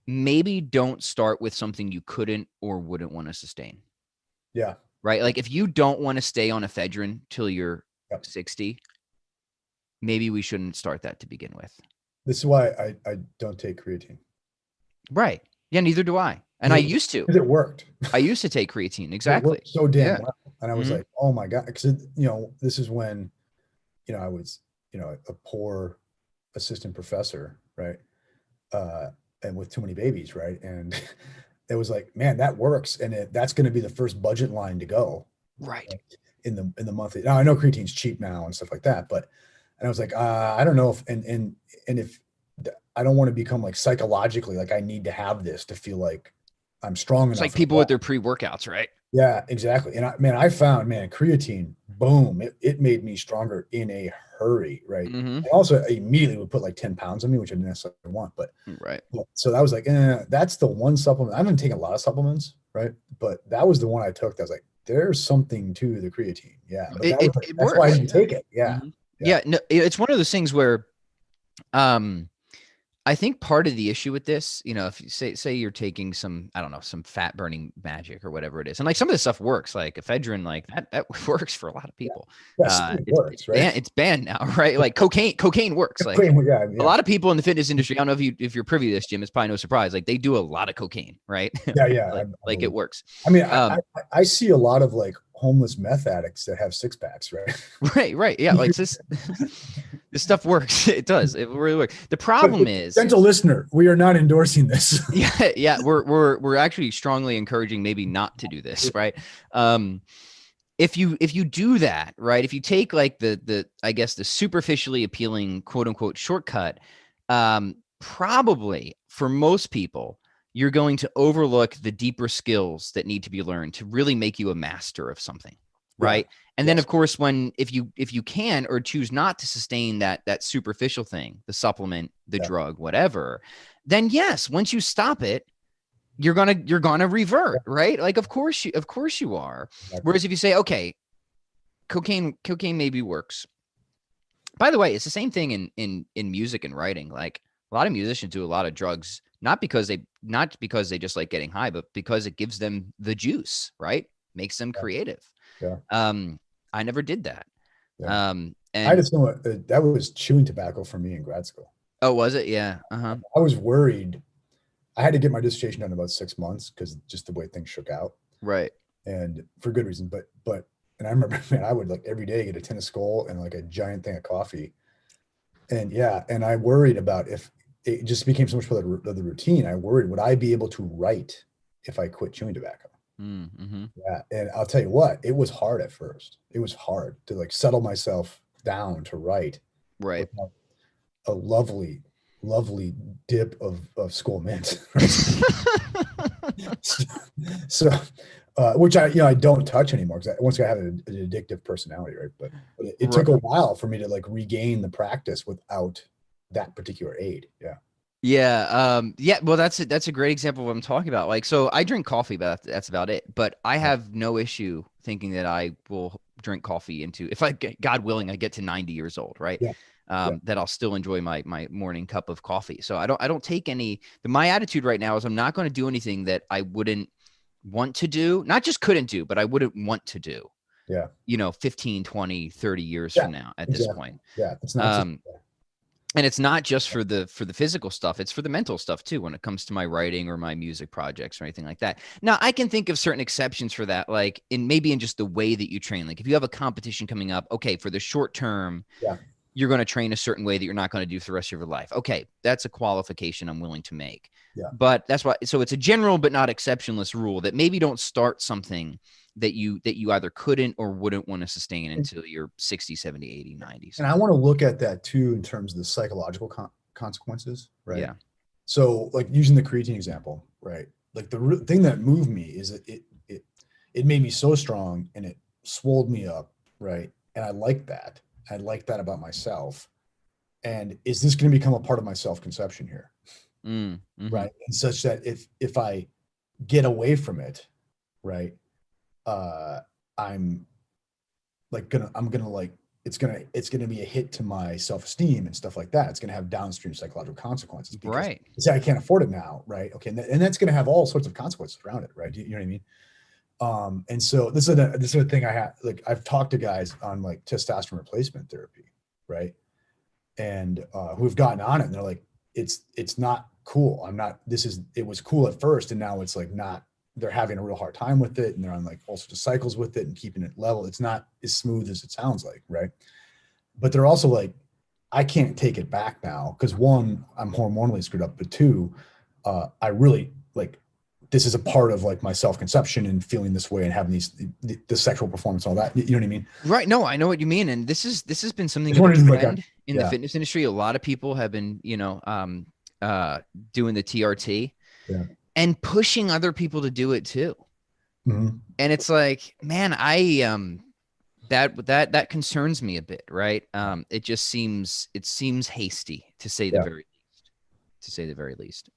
Maybe don't start with something you couldn't or wouldn't want to sustain. Yeah. Right. Like if you don't want to stay on ephedrine till you're Yep. 60, maybe we shouldn't start that to begin with. This is why I don't take creatine. Right. Yeah, neither do I. And I used to. Because it worked. I used to take creatine. It Exactly. worked so damn Yeah. well. And I was like, oh my God. Because, this is when, I was, a poor assistant professor, right? And with too many babies, right? And it was like, man, that works. And that's going to be the first budget line to go. Right. In the monthly. Now I know creatine's cheap now and stuff like that, but, and I was like, I don't know if, and if I don't want to become like psychologically, like I need to have this to feel like I'm strong enough. It's like people with their pre-workouts, right? Yeah, exactly. And I found, creatine, boom, it made me stronger in a hurry, right? Mm-hmm. And also I immediately would put like 10 pounds on me, which I didn't necessarily want, but right. So that was like, that's the one supplement. I've been taking a lot of supplements, right? But that was the one I took that was like, there's something to the creatine. Yeah. But it that's works. why I didn't take it. Yeah. Mm-hmm. Yeah. No, it's one of those things where, I think part of the issue with this, if you say you're taking some, I don't know, some fat burning magic or whatever it is. And like some of this stuff works, like ephedrine, like that works for a lot of people. Yeah. It works, right? It's banned now, right? Like cocaine works. Like a lot of people in the fitness industry, I don't know if you're privy to this, Jim, it's probably no surprise. Like they do a lot of cocaine, right? Yeah. like it works. I mean, I see a lot of like homeless meth addicts that have six packs, right? Right. Yeah. Like this stuff works. It does. It really works. The problem is, gentle listener, we are not endorsing this. Yeah. We're actually strongly encouraging maybe not to do this, right? If you do that, right? If you take like the I guess the superficially appealing quote unquote shortcut, probably for most people, you're going to overlook the deeper skills that need to be learned to really make you a master of something. Right. Yeah. And then of course, if you can, or choose not to sustain that superficial thing, the supplement, the drug, whatever, then yes, once you stop it, you're going to revert. Right. Like, of course you are. Exactly. Whereas if you say, okay, cocaine maybe works. By the way, it's the same thing in music and writing. Like a lot of musicians do a lot of drugs, not because they just like getting high, but because it gives them the juice, right? Makes them creative. Yeah. I never did that. Yeah. And I just know that was chewing tobacco for me in grad school. Oh, was it? Yeah. Uh-huh. I was worried. I had to get my dissertation done in about 6 months because just the way things shook out. Right. And for good reason. But and I remember, man, I would like every day get a tin of Skol and like a giant thing of coffee. And and I worried about if it just became so much part of the routine. I worried, would I be able to write if I quit chewing tobacco? Mm-hmm. Yeah. And I'll tell you what, it was hard at first. It was hard to like settle myself down to write. Right. A lovely dip of Skol mint. so which I don't touch anymore because once I have an addictive personality, right? But it took a while for me to like regain the practice without that particular aid. Yeah. Yeah. Well, that's a great example of what I'm talking about. Like, so I drink coffee, but that's about it. But I have no issue thinking that I will drink coffee if God willing, I get to 90 years old, right? Yeah. That I'll still enjoy my morning cup of coffee. So I don't take my attitude right now is I'm not going to do anything that I wouldn't want to do, not just couldn't do, but I wouldn't want to do. Yeah. 15, 20, 30 years from now at this point. Yeah. It's not and it's not just for the physical stuff, it's for the mental stuff too, when it comes to my writing or my music projects or anything like that. Now I can think of certain exceptions for that, like in just the way that you train. Like if you have a competition coming up, okay, for the short term, you're going to train a certain way that you're not going to do for the rest of your life. Okay. That's a qualification I'm willing to make. Yeah. But that's why, so it's a general, but not exceptionless rule that maybe don't start something that you either couldn't or wouldn't want to sustain until you're 60, 70, 80, 90s. And I want to look at that too, in terms of the psychological consequences, right? Yeah. So like using the creatine example, right? Like the thing that moved me is that it made me so strong and it swolled me up. Right. And I like that. I like that about myself. And is this going to become a part of my self-conception here? Right. And such that if I get away from it, right, I'm gonna like, it's gonna be a hit to my self-esteem and stuff like that. It's gonna have downstream psychological consequences because Right. I can't afford it now, right? Okay, and that's gonna have all sorts of consequences around it, right? You know what I mean? And so this is a thing I have. Like, I've talked to guys on like testosterone replacement therapy, right? And who've gotten on it, and they're like, it's not cool. It was cool at first, and now it's like not. They're having a real hard time with it, and they're on like all sorts of cycles with it and keeping it level. It's not as smooth as it sounds like, right? But they're also like, I can't take it back now because, one, I'm hormonally screwed up, but two, I really like, this is a part of like my self-conception and feeling this way and having the sexual performance, all that. You know what I mean? Right. No, I know what you mean. And this has been something of of a like trend in the fitness industry. A lot of people have been, doing the TRT and pushing other people to do it too. And it's like, man, that concerns me a bit. Right. It seems hasty, to say the very least.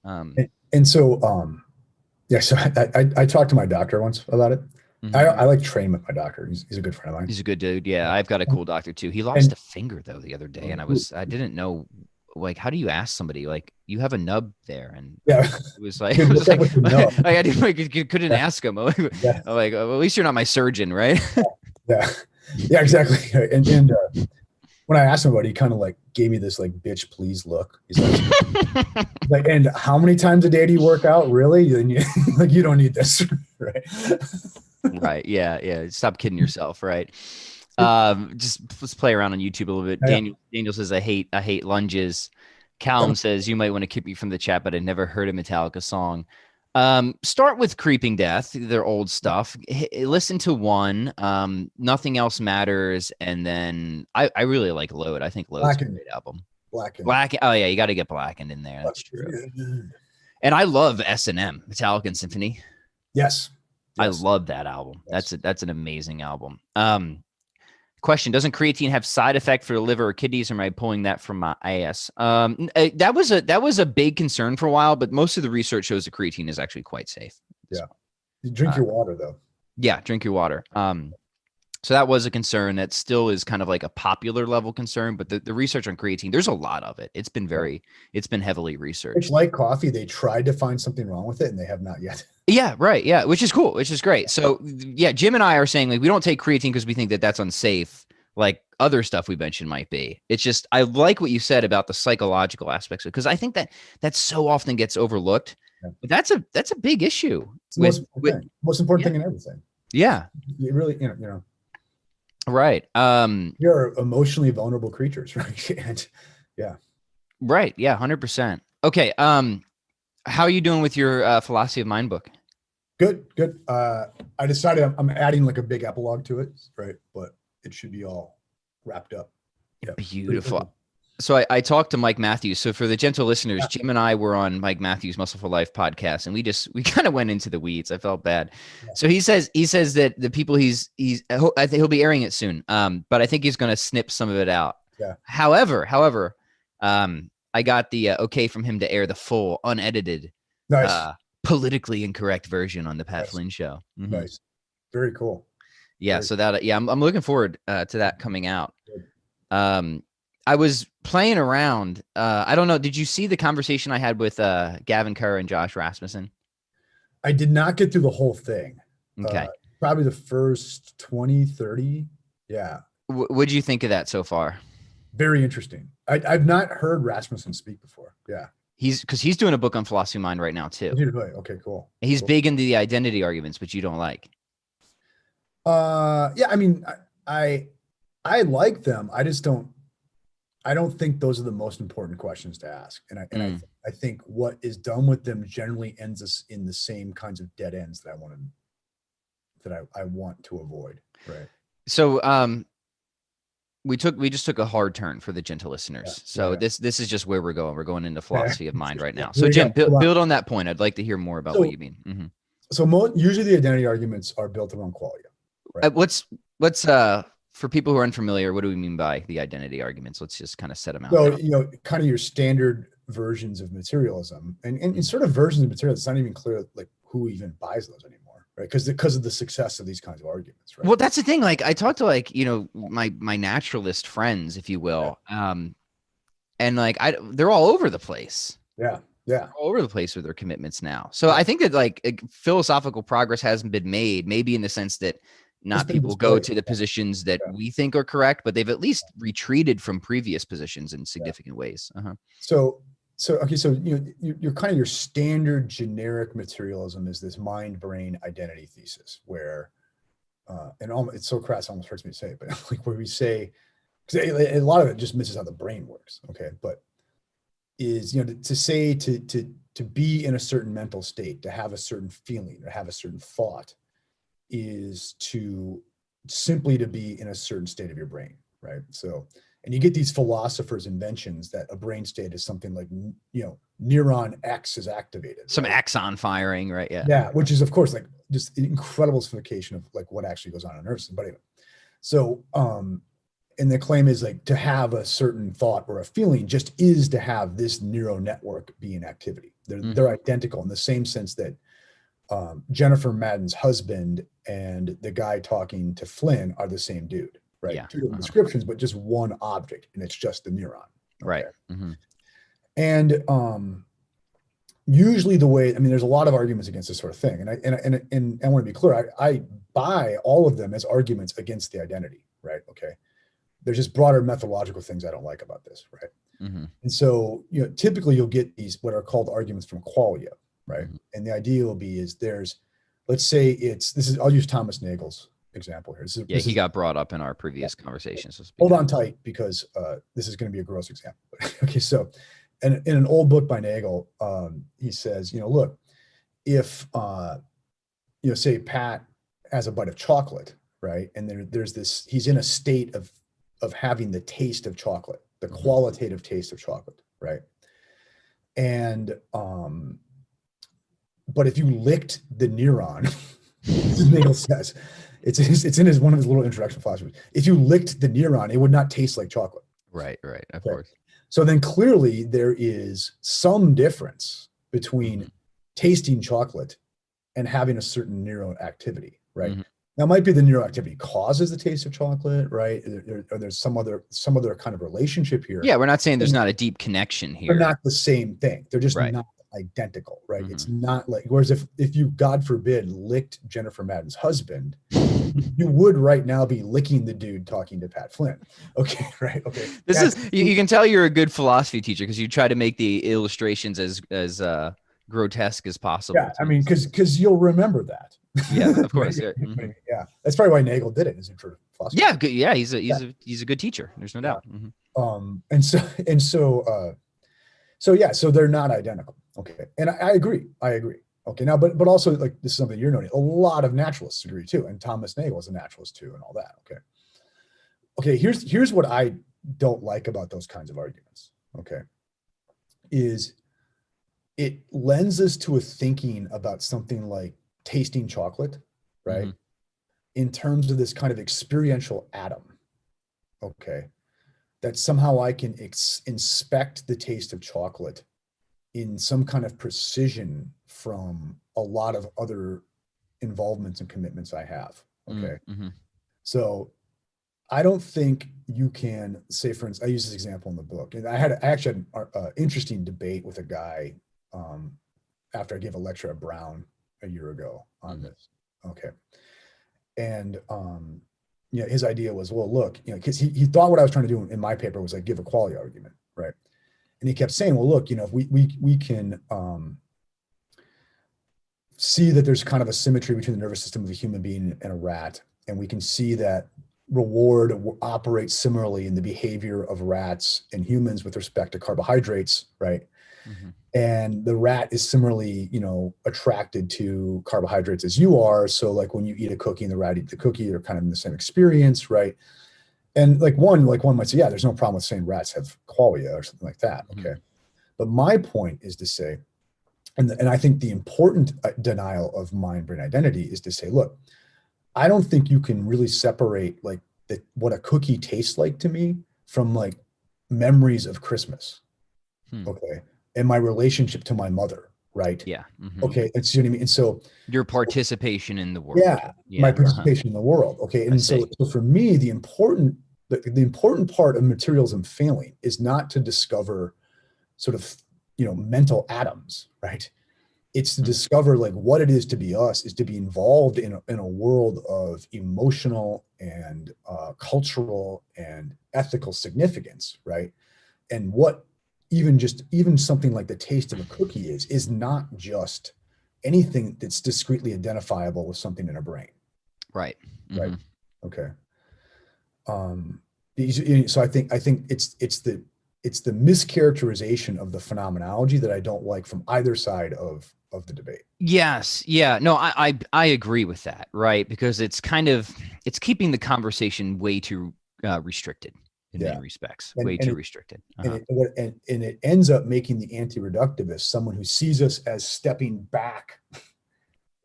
So I talked to my doctor once about it. I like train with my doctor. He's a good friend of mine. He's a good dude. Yeah, I've got a cool doctor too. He lost a finger though the other day, and I didn't know, like, how do you ask somebody, like, you have a nub there? And it was like, I couldn't ask him. I'm like, well, at least you're not my surgeon, right? Yeah, exactly. And when I asked him about it, he kind of like gave me this like bitch please look. He's like, and how many times a day do you work out? Really? Then you don't need this, right? Right. Yeah. Stop kidding yourself. Right. Let's play around on YouTube a little bit. Daniel says, I hate lunges. Callum says, you might want to keep me from the chat, but I never heard a Metallica song. Start with Creeping Death, their old stuff. Listen to one. Nothing Else Matters, and then I really like Load. I think Load's a great album. Blackened. Oh yeah, you got to get Blackened in there. That's true. And I love S&M, Metallica and Symphony. Yes. I love that album. Yes. That's an amazing album. Question: doesn't creatine have side effect for the liver or kidneys? Am I pulling that from my ass? That was a big concern for a while, but most of the research shows that creatine is actually quite safe. Yeah, you drink your water though. Yeah, drink your water. So that was a concern. That still is kind of like a popular level concern, but the research on creatine, there's a lot of it. It's been heavily researched. It's like coffee. They tried to find something wrong with it, and they have not yet. Yeah, right. Yeah, which is cool, which is great. So yeah, Jim and I are saying, like, we don't take creatine because we think that that's unsafe, like other stuff we mentioned might be. It's just, I like what you said about the psychological aspects of it, because I think that so often gets overlooked. Yeah. But that's a big issue. It's the most important thing in everything. Yeah. You really, you know. Right. You're emotionally vulnerable creatures, right? And yeah. Right. Yeah. 100%. Okay. How are you doing with your philosophy of mind book? Good. I decided I'm adding like a big epilogue to it, right? But it should be all wrapped up. Yeah. Beautiful. So I talked to Mike Matthews. So for the gentle listeners, Jim and I were on Mike Matthews' Muscle for Life podcast, and we kind of went into the weeds. I felt bad. Yeah. So he says that the people I think he'll be airing it soon. But I think he's going to snip some of it out. Yeah. However, I got the okay from him to air the full, unedited, politically incorrect version on the Pat Flynn show. Mm-hmm. Nice. Very cool. Yeah. So that, I'm looking forward to that coming out. Good. I was playing around. I don't know. Did you see the conversation I had with Gavin Kerr and Josh Rasmussen? I did not get through the whole thing. Okay. Probably the first 20, 30. Yeah. What'd you think of that so far? Very interesting. I've not heard Rasmussen speak before. Yeah. Because he's doing a book on philosophy of mind right now too. Okay, cool. He's big into the identity arguments, but you don't like. Yeah. I mean, I like them. I don't think those are the most important questions to ask. And I think what is done with them generally ends us in the same kinds of dead ends that I want to avoid. Right. So, we just took a hard turn for the gentle listeners. This is just where we're going. We're going into philosophy of mind right now. So Jim, build on that point. I'd like to hear more about what you mean. Mm-hmm. So usually the identity arguments are built around qualia. Right? What's for people who are unfamiliar, what do we mean by the identity arguments? Let's just kind of set them out. So, kind of your standard versions of materialism and sort of versions of materialism. It's not even clear like who even buys those anymore, right? Because of the success of these kinds of arguments, right? Well, that's the thing. Like I talk to like, my naturalist friends, if you will. And like, they're all over the place. Yeah. All over the place with their commitments now. So I think that like philosophical progress hasn't been made, maybe in the sense that not people go to the positions that we think are correct, but they've at least retreated from previous positions in significant ways. So you're kind of your standard generic materialism is this mind brain identity thesis where it's so crass, it almost hurts me to say it, but like where we say, because a lot of it just misses how the brain works, okay, but is to say to be in a certain mental state, to have a certain feeling or have a certain thought, is to simply to be in a certain state of your brain, right? So, and you get these philosophers' inventions that a brain state is something like neuron X is activated, some axon firing, right? Yeah, which is of course like just incredible simplification of like what actually goes on in the nervous system. But anyway, so and the claim is like to have a certain thought or a feeling just is to have this neural network be in activity. They're identical in the same sense that Jennifer Madden's husband and the guy talking to Flynn are the same dude, right? Two different descriptions, but just one object, and it's just the neuron. Okay? Right. And usually the way, there's a lot of arguments against this sort of thing. And I want to be clear, I buy all of them as arguments against the identity, right? Okay. There's just broader methodological things I don't like about this, right? And so, typically you'll get these, what are called arguments from qualia, right? And the idea will be let's say I'll use Thomas Nagel's example here. He got brought up in our previous conversations. So hold on tight because this is going to be a gross example. Okay, so in an old book by Nagel, he says, look, if say Pat has a bite of chocolate, right, and there's this, he's in a state of having the taste of chocolate, the qualitative taste of chocolate, right, and but if you licked the neuron, Nagel says, it's in one of his little introduction philosophies. If you licked the neuron, it would not taste like chocolate. Right, of course. So then clearly there is some difference between tasting chocolate and having a certain neural activity, right? Now, it might be the neural activity causes the taste of chocolate, right? Or there's some other kind of relationship here. Yeah, we're not saying there's not a deep connection here. They're not the same thing. They're just not identical, right? It's not like, whereas if you, God forbid, licked Jennifer Madden's husband, you would right now be licking the dude talking to Pat Flynn. Okay, right? Okay. You can tell you're a good philosophy teacher because you try to make the illustrations as grotesque as possible. Yeah, because you'll remember that. Yeah, of course. Yeah. Yeah, that's probably why Nagel did it. Is it for philosophy? Yeah, good. Yeah, he's a good teacher. There's no doubt. So they're not identical. Okay, and I agree. Okay, now, but also like this is something you're noting. A lot of naturalists agree too, and Thomas Nagel is a naturalist too, and all that. Okay. Here's what I don't like about those kinds of arguments. Okay, is it lends us to a thinking about something like tasting chocolate, right? In terms of this kind of experiential atom. Okay, that somehow I can inspect the taste of chocolate in some kind of precision from a lot of other involvements and commitments I have. Okay. So I don't think you can say, for instance, I use this example in the book, and I actually had an interesting debate with a guy after I gave a lecture at Brown a year ago on this. Okay. And his idea was, well, look, because he thought what I was trying to do in my paper was like give a quality argument, right? And he kept saying, well, look, if we can see that there's kind of a symmetry between the nervous system of a human being and a rat, and we can see that reward operates similarly in the behavior of rats and humans with respect to carbohydrates, right? And the rat is similarly, attracted to carbohydrates as you are. So like when you eat a cookie and the rat eats the cookie, they're kind of in the same experience, right? And like one might say, yeah, there's no problem with saying rats have qualia or something like that. Okay. But my point is to say, and I think the important denial of mind-brain identity is to say, look, I don't think you can really separate like what a cookie tastes like to me from like memories of Christmas. Okay. And my relationship to my mother. Right. Yeah. Mm-hmm. Okay. It's, you know what I mean? And so your participation in the world. Yeah. My participation in the world. Okay. And so for me, the important part of materialism failing is not to discover sort of, mental atoms, right? It's to discover like what it is to be us, is to be involved in a world of emotional and cultural and ethical significance, right? And what even something like the taste of a cookie is not just anything that's discretely identifiable with something in a brain. Right. Mm-hmm. Right. Okay. So I think it's the mischaracterization of the phenomenology that I don't like from either side of the debate. Yes. Yeah. No, I agree with that. Right. Because it's keeping the conversation way too restricted in many respects, way too restricted. And it ends up making the anti-reductivist someone who sees us as stepping back,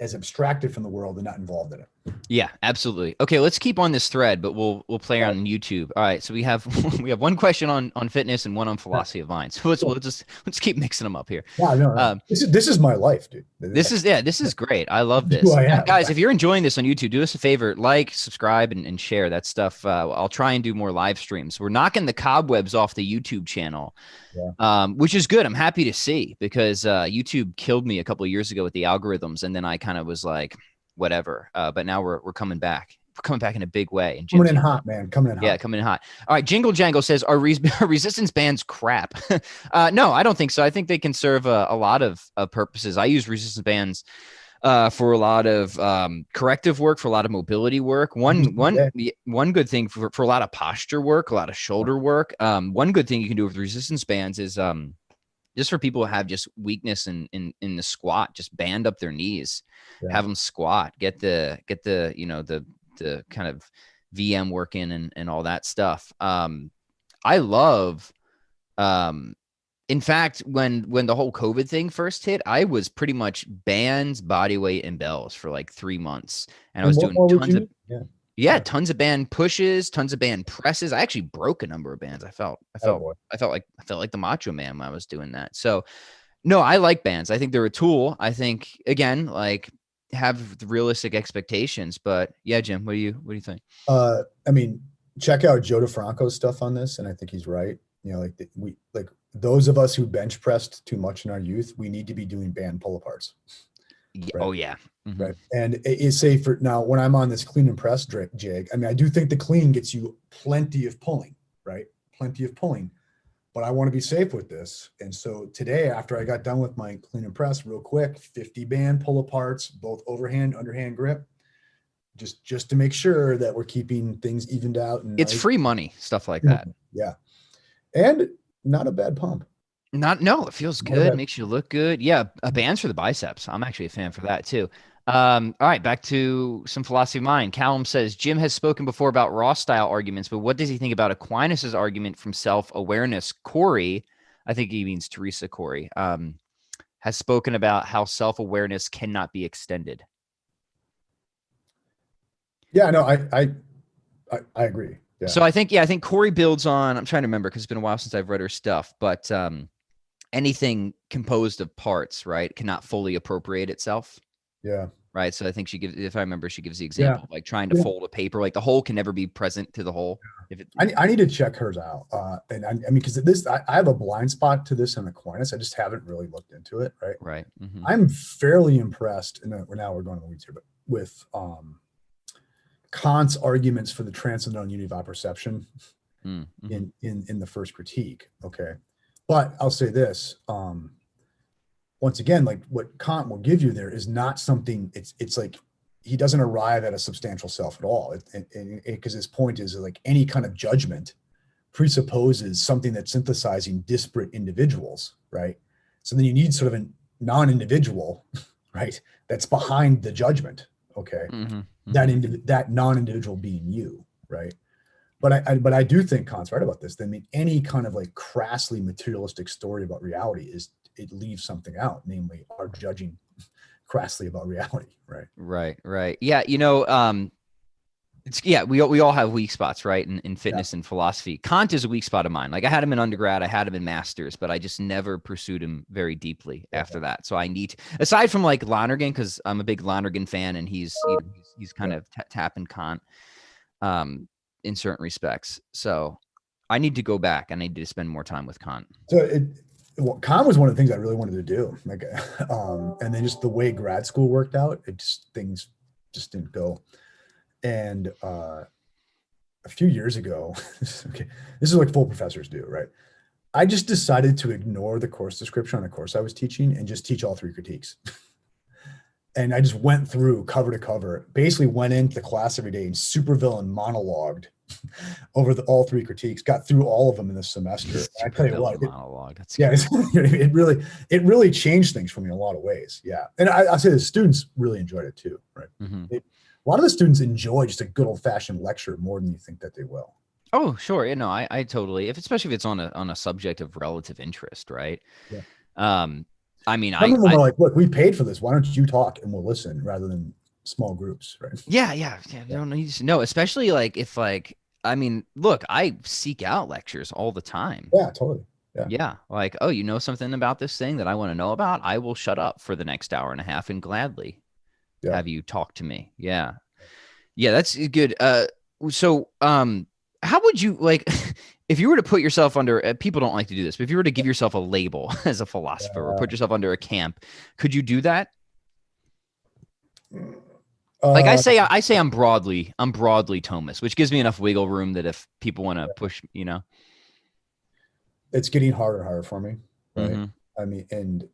as abstracted from the world and not involved in it. Yeah, absolutely. Okay, let's keep on this thread, but we'll play on YouTube. All right, so we have one question on fitness and one on philosophy of mind. So let's keep mixing them up here. Yeah, no. This is my life, dude. This is great. I love this. Guys, if you're enjoying this on YouTube, do us a favor, like, subscribe, and share that stuff. I'll try and do more live streams. We're knocking the cobwebs off the YouTube channel, which is good. I'm happy to see, because YouTube killed me a couple of years ago with the algorithms, and then I kind of was like, whatever. But now we're coming back. We're coming back in a big way. And coming in hot, man. Coming in hot. Yeah, coming in hot. All right. Jingle Jangle says, are resistance bands crap? No, I don't think so. I think they can serve a lot of purposes. I use resistance bands for a lot of corrective work, for a lot of mobility work. One good thing for a lot of posture work, a lot of shoulder work. One good thing you can do with resistance bands is just for people who have just weakness in the squat, just band up their knees, have them squat, get the the kind of VM working and all that stuff. I love, in fact, when the whole COVID thing first hit, I was pretty much bands, body weight, and bells for like 3 months. And I was doing tons of band pushes, tons of band presses. I actually broke a number of bands. I felt like the Macho Man when I was doing that. So no, I like bands. I think they're a tool. I think, again, like, have the realistic expectations. But yeah, Jim, what do you think? I mean, check out Joe DeFranco's stuff on this, and I think he's right. Like those of us who bench pressed too much in our youth, we need to be doing band pull aparts. Right? Oh yeah. Mm-hmm. Right. And it's safe for now when I'm on this clean and press jig. I mean, I do think the clean gets you plenty of pulling, right? Plenty of pulling, but I want to be safe with this. And so today, after I got done with my clean and press real quick, 50 band pull aparts, both overhand, underhand grip, just to make sure that we're keeping things evened out. And it's free money, stuff like that. Yeah. And not a bad pump. No, it feels good. Makes you look good. Yeah. Bands for the biceps. I'm actually a fan for that too. All right, back to some philosophy of mind. Callum says, Jim has spoken before about Ross style arguments, but what does he think about Aquinas's argument from self-awareness? Corey, I think he means Teresa Corey, has spoken about how self-awareness cannot be extended. Yeah, no, I agree. Yeah. So I think Corey builds on, I'm trying to remember because it's been a while since I've read her stuff, but anything composed of parts, right, cannot fully appropriate itself. Yeah. Right. So I think she gives, if I remember, she gives the example of like trying to fold a paper, like the whole can never be present to the whole. I need to check hers out. And I mean, because I have a blind spot to this in Aquinas. I just haven't really looked into it. Right. Right. Mm-hmm. I'm fairly impressed. And now we're going to the weeds here, but with Kant's arguments for the transcendental unity of perception in the first critique. Okay. But I'll say this, once again, like what Kant will give you there is not something, it's like, he doesn't arrive at a substantial self at all. Because his point is like any kind of judgment presupposes something that's synthesizing disparate individuals, right? So then you need sort of a non-individual, right? That's behind the judgment. Okay. That non-individual being you, right? But I do think Kant's right about this. I mean, any kind of like crassly materialistic story about reality it leaves something out, namely our judging crassly about reality, right? Right. Yeah. We all have weak spots, right? In Yeah. fitness and philosophy. Kant is a weak spot of mine. Like I had him in undergrad, I had him in masters, but I just never pursued him very deeply after that. So I need, aside from like Lonergan, because I'm a big Lonergan fan, and he's kind of tapping Kant in certain respects. So I need to go back. I need to spend more time with Kant. So Kant was one of the things I really wanted to do. Like, and then just the way grad school worked out, things just didn't go. And a few years ago, this is like full professors do, right? I just decided to ignore the course description on a course I was teaching and just teach all 3 critiques. And I just went through cover to cover, basically went into the class every day and supervillain monologued over all 3 critiques, got through all of them in this semester. I tell you what, it really changed things for me in a lot of ways. Yeah. And I say the students really enjoyed it too, right? Mm-hmm. A lot of the students enjoy just a good old fashioned lecture more than you think that they will. Oh, sure. You know, I totally, especially if it's on a subject of relative interest, right? Yeah. I mean, some of them are like, look, we paid for this. Why don't you talk and we'll listen, rather than small groups, right? Yeah. No, no, especially like if like, I mean, look, I seek out lectures all the time. Yeah, totally. Yeah. Like, oh, you know something about this thing that I want to know about? I will shut up for the next hour and a half and gladly have you talk to me. Yeah. Yeah, that's good. So how would you, like, if you were to put yourself under, people don't like to do this, but if you were to give yourself a label as a philosopher or put yourself under a camp, could you do that? Like I say I'm broadly Thomist, which gives me enough wiggle room that if people want to push, you know, it's getting harder and harder for me. Right. Mm-hmm. I mean, and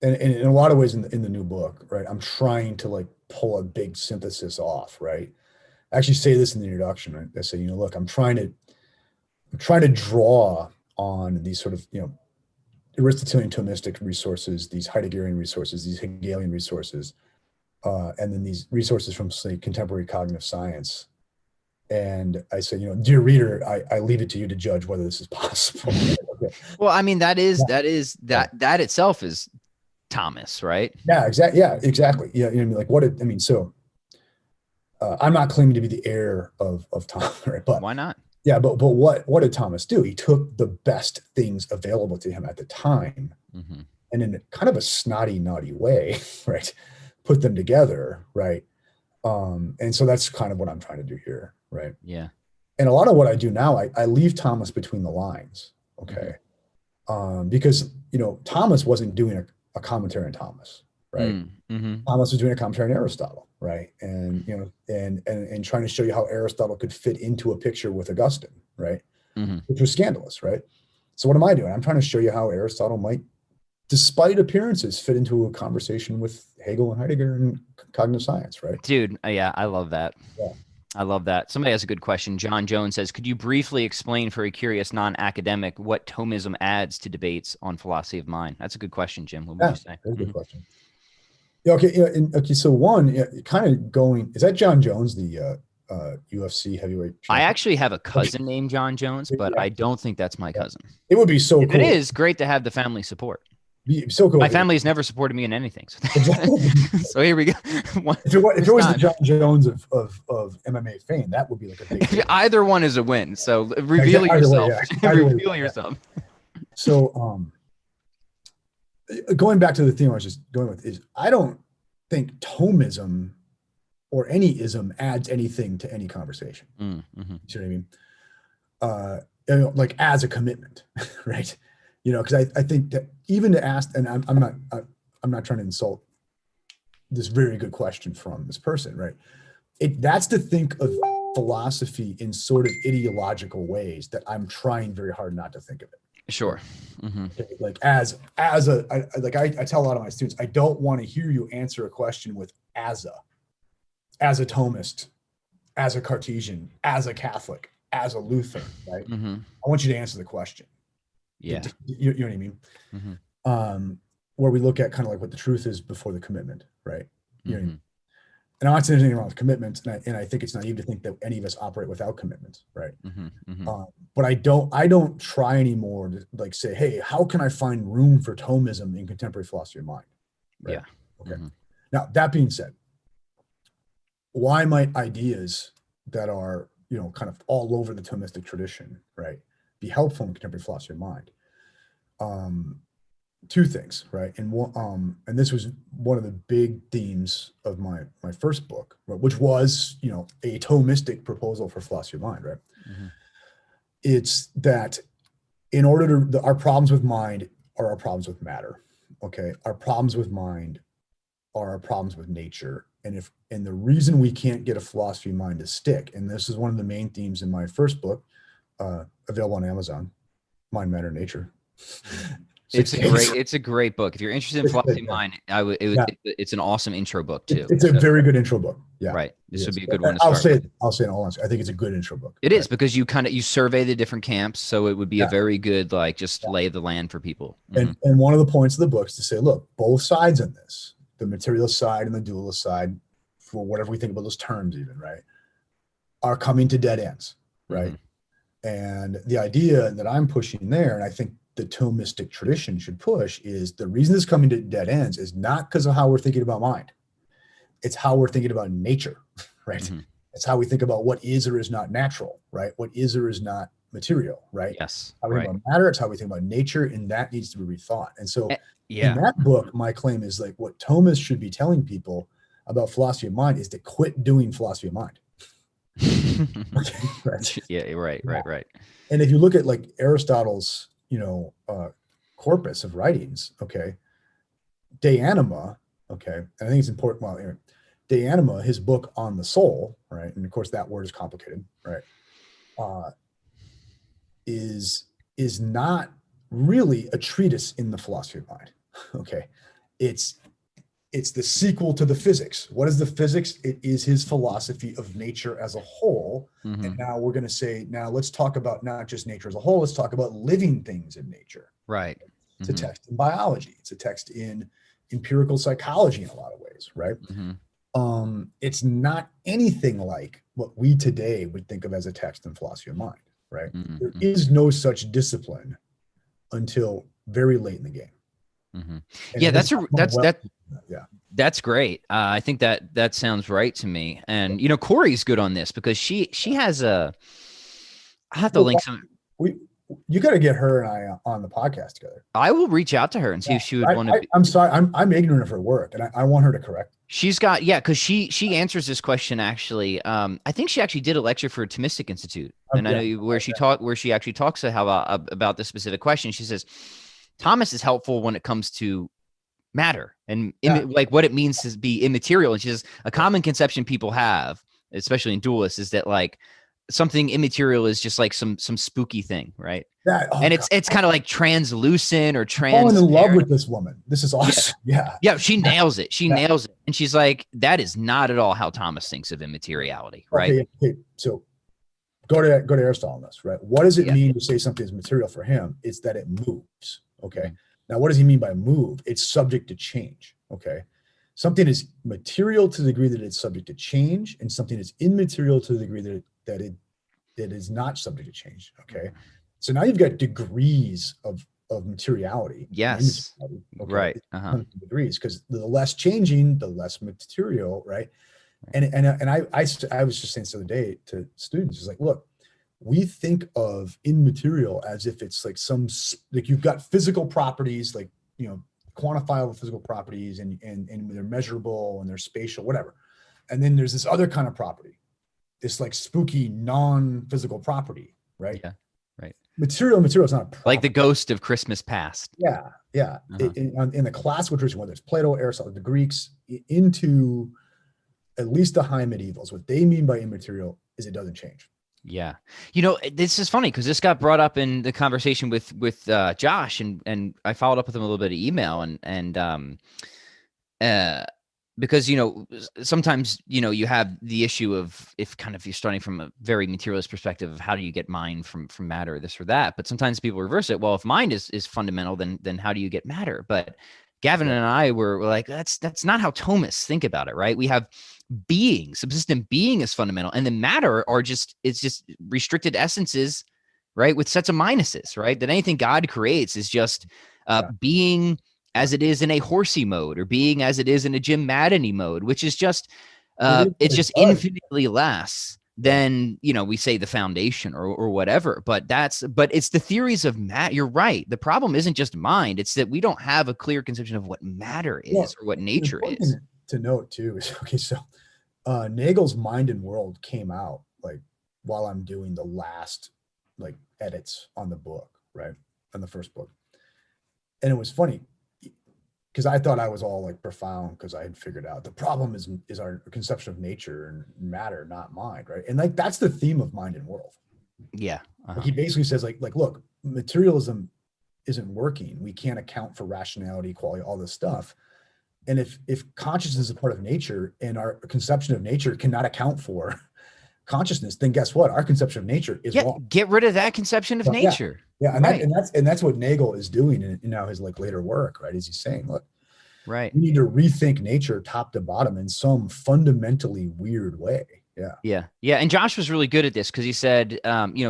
in a lot of ways in the new book, right, I'm trying to like pull a big synthesis off, right? I actually say this in the introduction, right? I say, you know, look, I'm trying to draw on these sort of, you know, Aristotelian Thomistic resources, these Heideggerian resources, these Hegelian resources, and then these resources from, say, contemporary cognitive science. And I say, you know, dear reader, I leave it to you to judge whether this is possible. Okay. Well, I mean, that itself is Thomas, right? Yeah, exactly. Yeah, exactly. Yeah, you know, like so I'm not claiming to be the heir of Thomas, right? But why not? Yeah, but what did Thomas do? He took the best things available to him at the time, mm-hmm. and in kind of a snotty, naughty way, right, put them together, right? And so that's kind of what I'm trying to do here, right? Yeah. And a lot of what I do now, I leave Thomas between the lines, okay? Mm-hmm. Because, you know, Thomas wasn't doing a commentary on Thomas, right? Mm-hmm. Thomas was doing a commentary on Aristotle, right? And, you know, and trying to show you how Aristotle could fit into a picture with Augustine, right? Mm-hmm. Which was scandalous, right? So what am I doing? I'm trying to show you how Aristotle might, despite appearances, fit into a conversation with Hegel and Heidegger and cognitive science, right? Dude, yeah, I love that. Yeah. I love that. Somebody has a good question. John Jones says, could you briefly explain for a curious non-academic what Thomism adds to debates on philosophy of mind? That's a good question, Jim. What would you say? That's a good question. Yeah, okay. Yeah, okay. So kind of going, is that John Jones, the UFC heavyweight champion? I actually have a cousin named John Jones, but I don't think that's my cousin. It would be so cool. It is great to have the family support. So cool. My family has never supported me in anything. So here we go. If it was the John Jones of MMA fame, that would be like a big deal. Either one is a win. So reveal yourself. Reveal yourself. So going back to the theme I was just going with is I don't think Thomism or any ism adds anything to any conversation. Mm-hmm. You see what I mean? Like as a commitment, right? You know, because I think that even to ask, and I'm not trying to insult this very good question from this person, right? That's to think of philosophy in sort of ideological ways that I'm trying very hard not to think of it. Sure. Mm-hmm. Okay, like I tell a lot of my students, I don't want to hear you answer a question with as a Thomist, as a Cartesian, as a Catholic, as a Lutheran, right? Mm-hmm. I want you to answer the question. Yeah. You know what I mean? Mm-hmm. Where we look at kind of like what the truth is before the commitment, right? You know what I mean? And I'm not saying anything wrong with commitments, and I think it's naive to think that any of us operate without commitments, right? Mm-hmm. Mm-hmm. But I don't try anymore to like say, hey, how can I find room for Thomism in contemporary philosophy of mind? Right? Yeah. Okay. Mm-hmm. Now that being said, why might ideas that are, kind of all over the Thomistic tradition, right, be helpful in contemporary philosophy of mind? Two things, right? And one, and this was one of the big themes of my first book, right, which was, a Thomistic proposal for philosophy of mind, right? Mm-hmm. It's that in order to, our problems with mind are our problems with matter. Okay. Our problems with mind are our problems with nature. And the reason we can't get a philosophy of mind to stick, and this is one of the main themes in my first book, available on Amazon, Mind, Matter, Nature. It's a great book. If you're interested in philosophy of mind, it's an awesome intro book too. It's a very good intro book. Yeah. Right. This would be a good one to start with. I'll say in all honesty, I think it's a good intro book. It is, because you survey the different camps. So it would be a very good, lay of the land for people. Mm-hmm. And one of the points of the book is to say, look, both sides in this, the materialist side and the dualist side, for whatever we think about those terms even, right, are coming to dead ends, right? Mm-hmm. And the idea that I'm pushing there, and I think the Thomistic tradition should push, is the reason this is coming to dead ends is not because of how we're thinking about mind. It's how we're thinking about nature, right? Mm-hmm. It's how we think about what is or is not natural, right? What is or is not material, right? Yes. How we think about matter, it's how we think about nature, and that needs to be rethought. And so in that book, my claim is what Thomists should be telling people about philosophy of mind is to quit doing philosophy of mind. Okay, right. Yeah, right. And if you look at Aristotle's, corpus of writings, okay, De Anima, okay, and I think it's important, De Anima, his book on the soul, right, and of course that word is complicated, right, is not really a treatise in the philosophy of mind, okay, it's the sequel to the physics. What is the physics? It is his philosophy of nature as a whole. Mm-hmm. And now we're going to say, now let's talk about not just nature as a whole, let's talk about living things in nature. Right. It's a text in biology. It's a text in empirical psychology in a lot of ways, right? Mm-hmm. It's not anything like what we today would think of as a text in philosophy of mind, right? Mm-hmm. There is no such discipline until very late in the game. Mm-hmm. Yeah, that's great. I think that sounds right to me. And Corey's good on this because she has I have to link some. You got to get her and I on the podcast together. I will reach out to her and see if she would want to. I'm sorry, I'm ignorant of her work, and I want her to correct. She's got because she answers this question actually. I think she actually did a lecture for Thomistic Institute, and I know where she actually talks about this specific question. She says Thomas is helpful when it comes to matter and what it means to be immaterial. And she says a common conception people have, especially in dualists, is that something immaterial is just some spooky thing, right? Yeah. Oh, and it's kind of like translucent or transparent. I'm falling in love with this woman. This is awesome. Yeah. She nails it. She nails it. And she's like, that is not at all how Thomas thinks of immateriality, right? Okay. So go to Aristotle on this, right? What does it mean to say something is material for him? It's that it moves. Okay. Mm-hmm. Now, what does he mean by move? It's subject to change. Okay. Something is material to the degree that it's subject to change, and something is immaterial to the degree that it is not subject to change. Okay. So now you've got degrees of materiality. Yes. Okay? Right. Degrees, because the less changing, the less material. Right. And I was just saying this the other day to students, it's look, we think of immaterial as if it's you've got physical properties, quantifiable physical properties, and they're measurable and they're spatial, whatever. And then there's this other kind of property, this spooky non-physical property, right? Yeah, right. Material is not a property. Like the ghost of Christmas past. Yeah. In the classical tradition, whether it's Plato, Aristotle, the Greeks, into at least the high medievals, what they mean by immaterial is it doesn't change. Yeah. This is funny because this got brought up in the conversation with Josh, and I followed up with him a little bit of email and because, sometimes, you have the issue of if you're starting from a very materialist perspective of how do you get mind from matter, this or that. But sometimes people reverse it. Well, if mind is fundamental, then how do you get matter? But Gavin and I were like, that's not how Thomists think about it, right? We have being, subsistent being is fundamental, and the matter it's just restricted essences, right, with sets of minuses, right? That anything God creates is just being as it is in a horsey mode, or being as it is in a Jim Maddeny mode, which is just It's just does. infinitely less than, we say the foundation or whatever. But it's the theories of matter. You're right. The problem isn't just mind. It's that we don't have a clear conception of what matter is or what nature is. To note too is, okay, so Nagel's Mind and World came out like while I'm doing the last like edits on the book, right? On the first book. And it was funny because I thought I was all like profound because I had figured out the problem is our conception of nature and matter, not mind, right? And like that's the theme of Mind and World. Yeah. Like he basically says like look, materialism isn't working. We can't account for rationality, equality, all this stuff. And if consciousness is a part of nature and our conception of nature cannot account for consciousness, then guess what? Our conception of nature is wrong. Get rid of that conception of nature. Yeah. And that's what Nagel is doing in now his like later work, right? Is he's saying, look, right, we need to rethink nature top to bottom in some fundamentally weird way. Yeah. And Josh was really good at this because he said,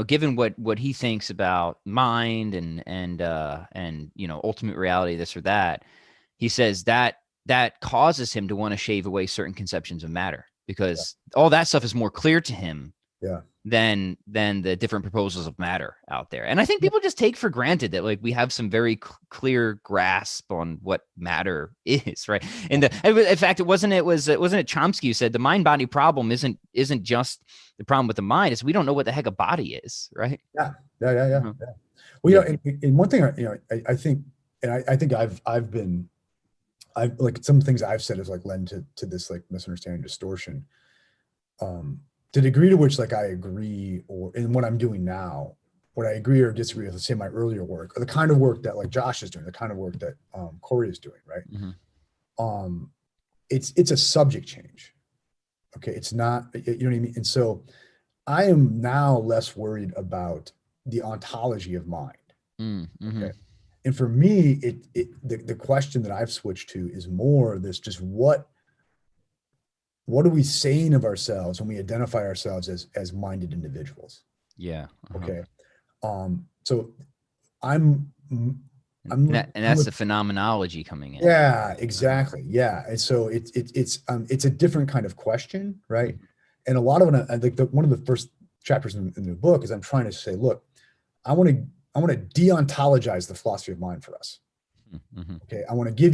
given what he thinks about mind and ultimate reality, this or that, he says that causes him to want to shave away certain conceptions of matter because all that stuff is more clear to him than the different proposals of matter out there. And I think people just take for granted that like we have some very clear grasp on what matter is, right? And in fact, wasn't it Chomsky who said the mind body problem isn't just the problem with the mind, it's we don't know what the heck a body is, right? Yeah. Well, and one thing I think, and I think I've like some things I've said has like led to this like misunderstanding, distortion. The degree to which like I agree or in what I'm doing now, what I agree or disagree with, let's say my earlier work or the kind of work that like Josh is doing, the kind of work that Corey is doing, right? Mm-hmm. It's a subject change. Okay, it's not, you know what I mean? And so I am now less worried about the ontology of mind. Mm-hmm. Okay. And for me, the question that I've switched to is more this just what are we saying of ourselves when we identify ourselves as minded individuals? Yeah. Uh-huh. Okay. So and that's the phenomenology coming in. Yeah, exactly. Yeah. And so it's a different kind of question, right? And a lot of it, I think one of the first chapters in the book is I'm trying to say, look, I want to de-ontologize the philosophy of mind for us. Mm-hmm. Okay. I want to give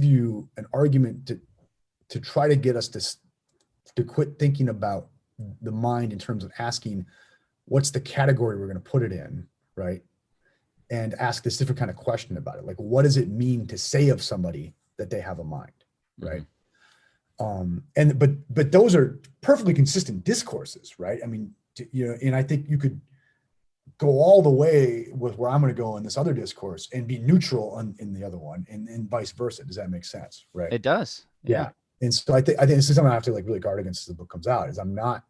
you an argument to try to get us to quit thinking about the mind in terms of asking what's the category we're going to put it in, right? And ask this different kind of question about it. Like, what does it mean to say of somebody that they have a mind, right? Mm-hmm. But those are perfectly consistent discourses, right? I mean, and I think you could go all the way with where I'm going to go in this other discourse and be neutral in the other one and vice versa. Does that make sense? Right. It does. Yeah. And so I think this is something I have to like really guard against as the book comes out, is I'm not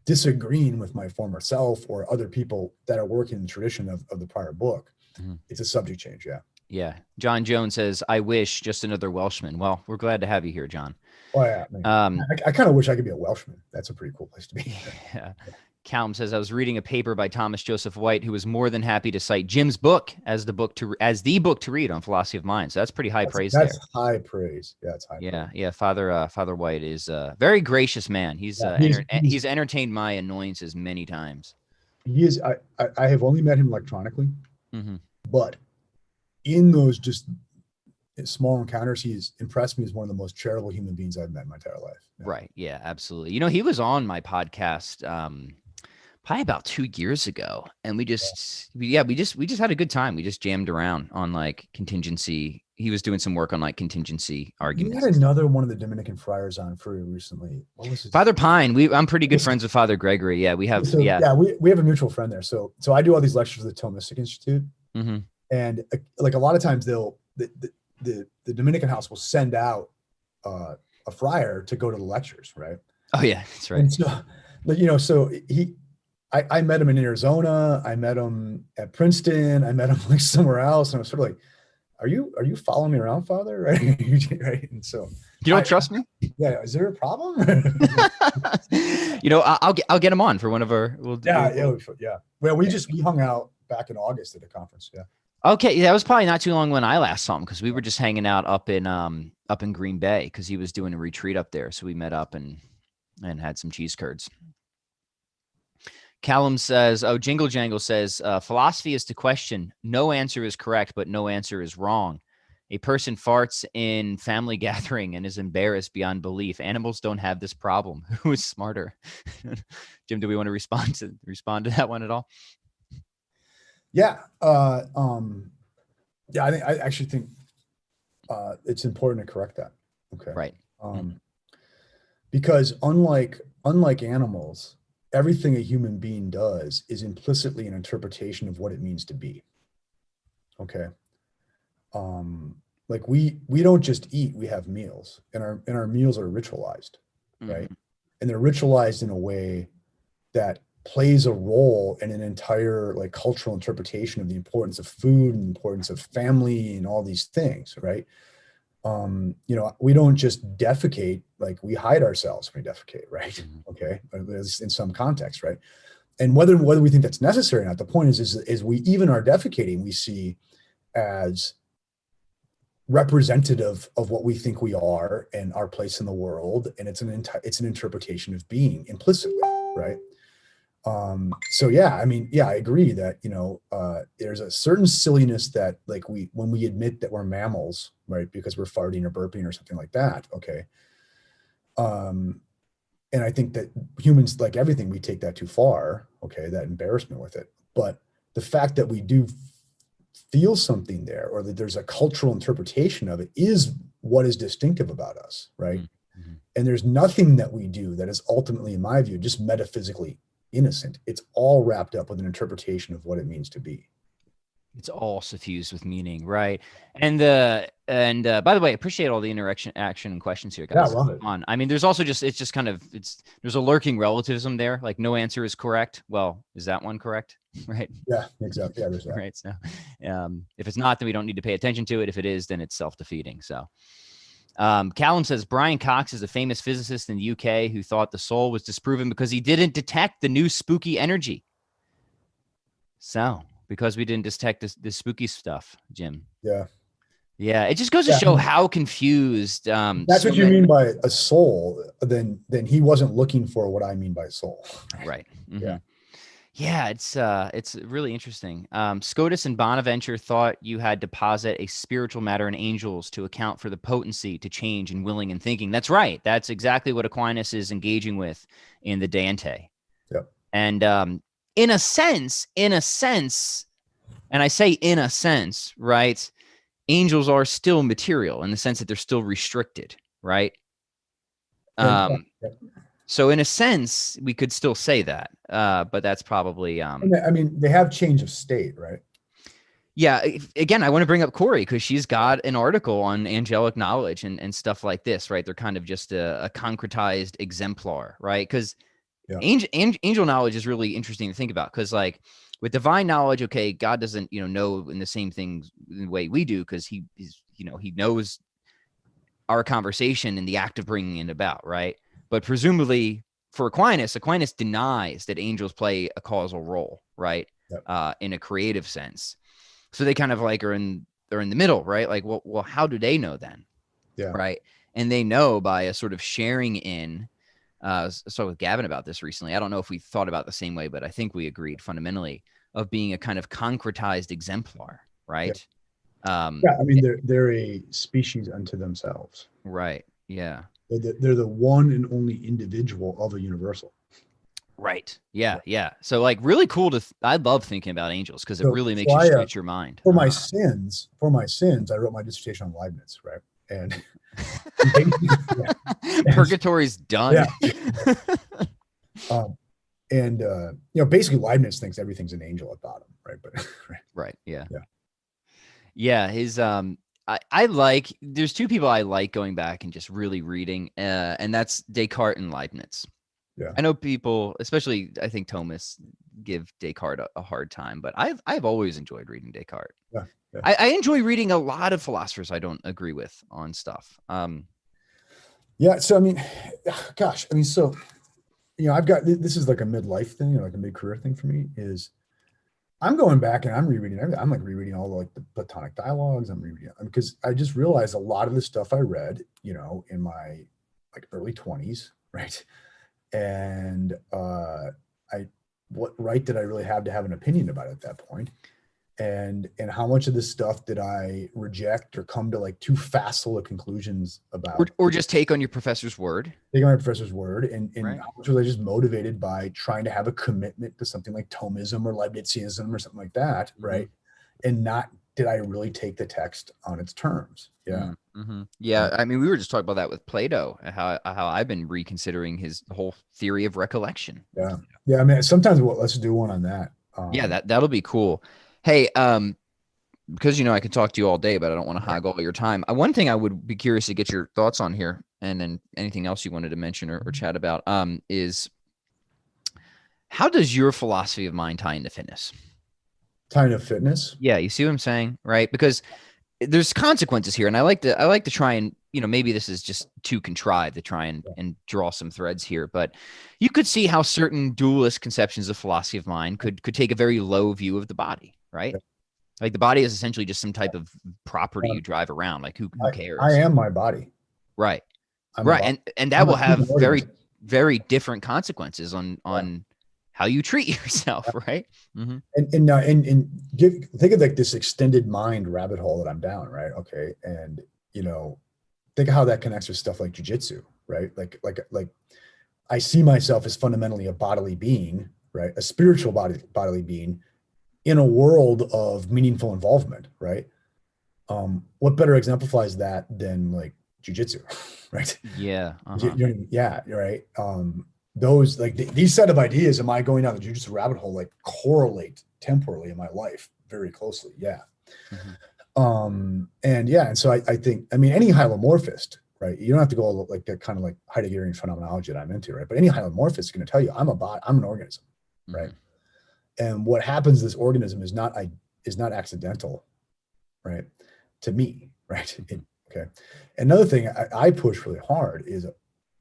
disagreeing with my former self or other people that are working in the tradition of the prior book. Mm-hmm. It's a subject change. Yeah. Yeah. John Jones says, I wish just another Welshman. Well, we're glad to have you here, John. Oh yeah. I kind of wish I could be a Welshman. That's a pretty cool place to be. Yeah. Calum says, I was reading a paper by Thomas Joseph White, who was more than happy to cite Jim's book as the book to read on philosophy of mind. So that's pretty high praise. That's high praise. Yeah, it's high. Yeah, praise. Yeah. Father White is a very gracious man. He's entertained my annoyances many times. He is. I have only met him electronically, but in those just small encounters, he's impressed me as one of the most charitable human beings I've met in my entire life. Yeah. Right. Yeah, absolutely. He was on my podcast probably about 2 years ago, and we just had a good time. We just jammed around on like contingency. He was doing some work on like contingency arguments. You had another one of the Dominican friars on for you recently. What was his Father Pine. I'm pretty good friends with Father Gregory. Yeah, we have. So, yeah, we have a mutual friend there. So I do all these lectures at the Thomistic Institute, and like a lot of times the Dominican house will send out a friar to go to the lectures, right? Oh yeah, that's right. And so, so I met him in Arizona. I met him at Princeton. I met him like somewhere else, and I was sort of like, "Are you following me around, Father?" Right? Right? And so you don't trust me? Yeah. Is there a problem? I'll get him on for one of our. Yeah. Well, we hung out back in August at a conference. Yeah. Okay, that was probably not too long when I last saw him, because we were just hanging out up in Green Bay because he was doing a retreat up there. So we met up and and had some cheese curds. Callum says, Jingle Jangle says, philosophy is to question. No answer is correct, but no answer is wrong. A person farts in family gathering and is embarrassed beyond belief. Animals don't have this problem. Who is smarter? Jim, do we want to respond to that one at all? Yeah. I actually think it's important to correct that. Okay. Right. Because unlike animals, everything a human being does is implicitly an interpretation of what it means to be. Okay. Like we don't just eat, we have meals, and our meals are ritualized, right? And they're ritualized in a way that plays a role in an entire like cultural interpretation of the importance of food and the importance of family and all these things, right? We don't just defecate, like we hide ourselves when we defecate, right? Okay, in some context, right? And whether we think that's necessary or not, the point is we even are defecating, we see as representative of what we think we are and our place in the world, and it's an interpretation of being implicitly, right? So yeah, I mean, yeah, I agree that, there's a certain silliness that like when we admit that we're mammals, right? Because we're farting or burping or something like that. Okay. And I think that humans, like everything, we take that too far. Okay. That embarrassment with it. But the fact that we do feel something there, or that there's a cultural interpretation of it, is what is distinctive about us. Right. Mm-hmm. And there's nothing that we do that is ultimately, in my view, just metaphysically innocent. It's all wrapped up with an interpretation of what it means to be. It's all suffused with meaning, right? And by the way, I appreciate all the interaction, action, and questions here, guys. Yeah, I love it. I mean, there's also there's a lurking relativism there. Like, no answer is correct. Well, is that one correct? Right? Yeah, exactly. Yeah, there's that. Right. So, if it's not, then we don't need to pay attention to it. If it is, then it's self-defeating. So, Callum says Brian Cox is a famous physicist in the UK who thought the soul was disproven because he didn't detect the new spooky energy. So, because we didn't detect this spooky stuff, Jim. Yeah. Yeah. It just goes to show how confused. That's what you mean by a soul. Then he wasn't looking for what I mean by soul. Right. Mm-hmm. Yeah. Yeah, it's really interesting. Scotus and Bonaventure thought you had to posit a spiritual matter in angels to account for the potency to change in willing and thinking. That's right. That's exactly what Aquinas is engaging with in the De Ante. Yep. And in a sense, and I say in a sense, right, angels are still material in the sense that they're still restricted, right? So in a sense, we could still say that, but that's probably. I mean, they have change of state, right? Yeah. Again, I want to bring up Corey because she's got an article on angelic knowledge and stuff like this, right? They're kind of just a concretized exemplar, right? Because angel knowledge is really interesting to think about because, like, with divine knowledge, okay, God doesn't, know in the same things in the way we do because he knows our conversation and the act of bringing it about, right? But presumably for Aquinas denies that angels play a causal role, right? Yep. In a creative sense. So they kind of like are in the middle, right? Like, well, how do they know then? Yeah. Right. And they know by a sort of sharing in, so with Gavin about this recently, I don't know if we thought about it the same way, but I think we agreed fundamentally of being a kind of concretized exemplar, right? Yeah. I mean, they're a species unto themselves. Right. Yeah. They're the one and only individual of a universal. Right. Yeah. Yeah. So like really cool I love thinking about angels because it really makes you stretch your mind. For my sins, I wrote my dissertation on Leibniz, right? And purgatory's done. Yeah. Basically Leibniz thinks everything's an angel at bottom, right? But right. Yeah. Yeah. Yeah. His I like, there's two people I like going back and just really reading, and that's Descartes and Leibniz. Yeah. I know people, especially I think Thomas, give Descartes a hard time, but I've always enjoyed reading Descartes. Yeah. Yeah. I enjoy reading a lot of philosophers I don't agree with on stuff. Yeah. So, I mean, gosh, I mean, so, I've got, this is like a midlife thing, or like a mid-career thing for me is I'm going back and I'm rereading everything. I'm like rereading all the Platonic dialogues. I'm rereading because I just realized a lot of the stuff I read, in my like early 20s, right, And what right did I really have to have an opinion about it at that point? And how much of this stuff did I reject or come to like too facile conclusions about, or just take on your professor's word? taking my professor's word, and Right. how much was I just motivated by trying to have a commitment to something like Thomism or Leibnizianism or something like that, right? And not did I really take the text on its terms? Yeah. Yeah, I mean, we were just talking about that with Plato, how I've been reconsidering his whole theory of recollection. Yeah. I mean, sometimes let's do one on that. Yeah, that'll be cool. Hey, because I can talk to you all day, but I don't want to hog all your time. One thing I would be curious to get your thoughts on here, and then anything else you wanted to mention or chat about, is how does your philosophy of mind tie into fitness? Tie into fitness? Yeah, you see what I'm saying, right? Because there's consequences here, and I like to try and maybe this is just too contrived to try and draw some threads here, but you could see how certain dualist conceptions of philosophy of mind could take a very low view of the body, right? Like the body is essentially just some type of property you drive around. Like who cares? I am my body. Right. I'm right. And that will have very, very different consequences on how you treat yourself. Right. And think of like this extended mind rabbit hole that I'm down. Right. Okay. And, think of how that connects with stuff like jujitsu, right? Like I see myself as fundamentally a bodily being, right? A spiritual bodily being in a world of meaningful involvement, right? What better exemplifies that than like jujitsu, right? Yeah. Yeah. Right. Those like these set of ideas, am I going down the jujitsu rabbit hole, like correlate temporally in my life very closely. Yeah. And so I think, any hylomorphist, right? You don't have to go like that kind of like Heideggerian phenomenology that I'm into, right? But any hylomorphist is going to tell you I'm an organism, right? And what happens to this organism is not accidental, right? To me, right? Okay. Another thing I push really hard is,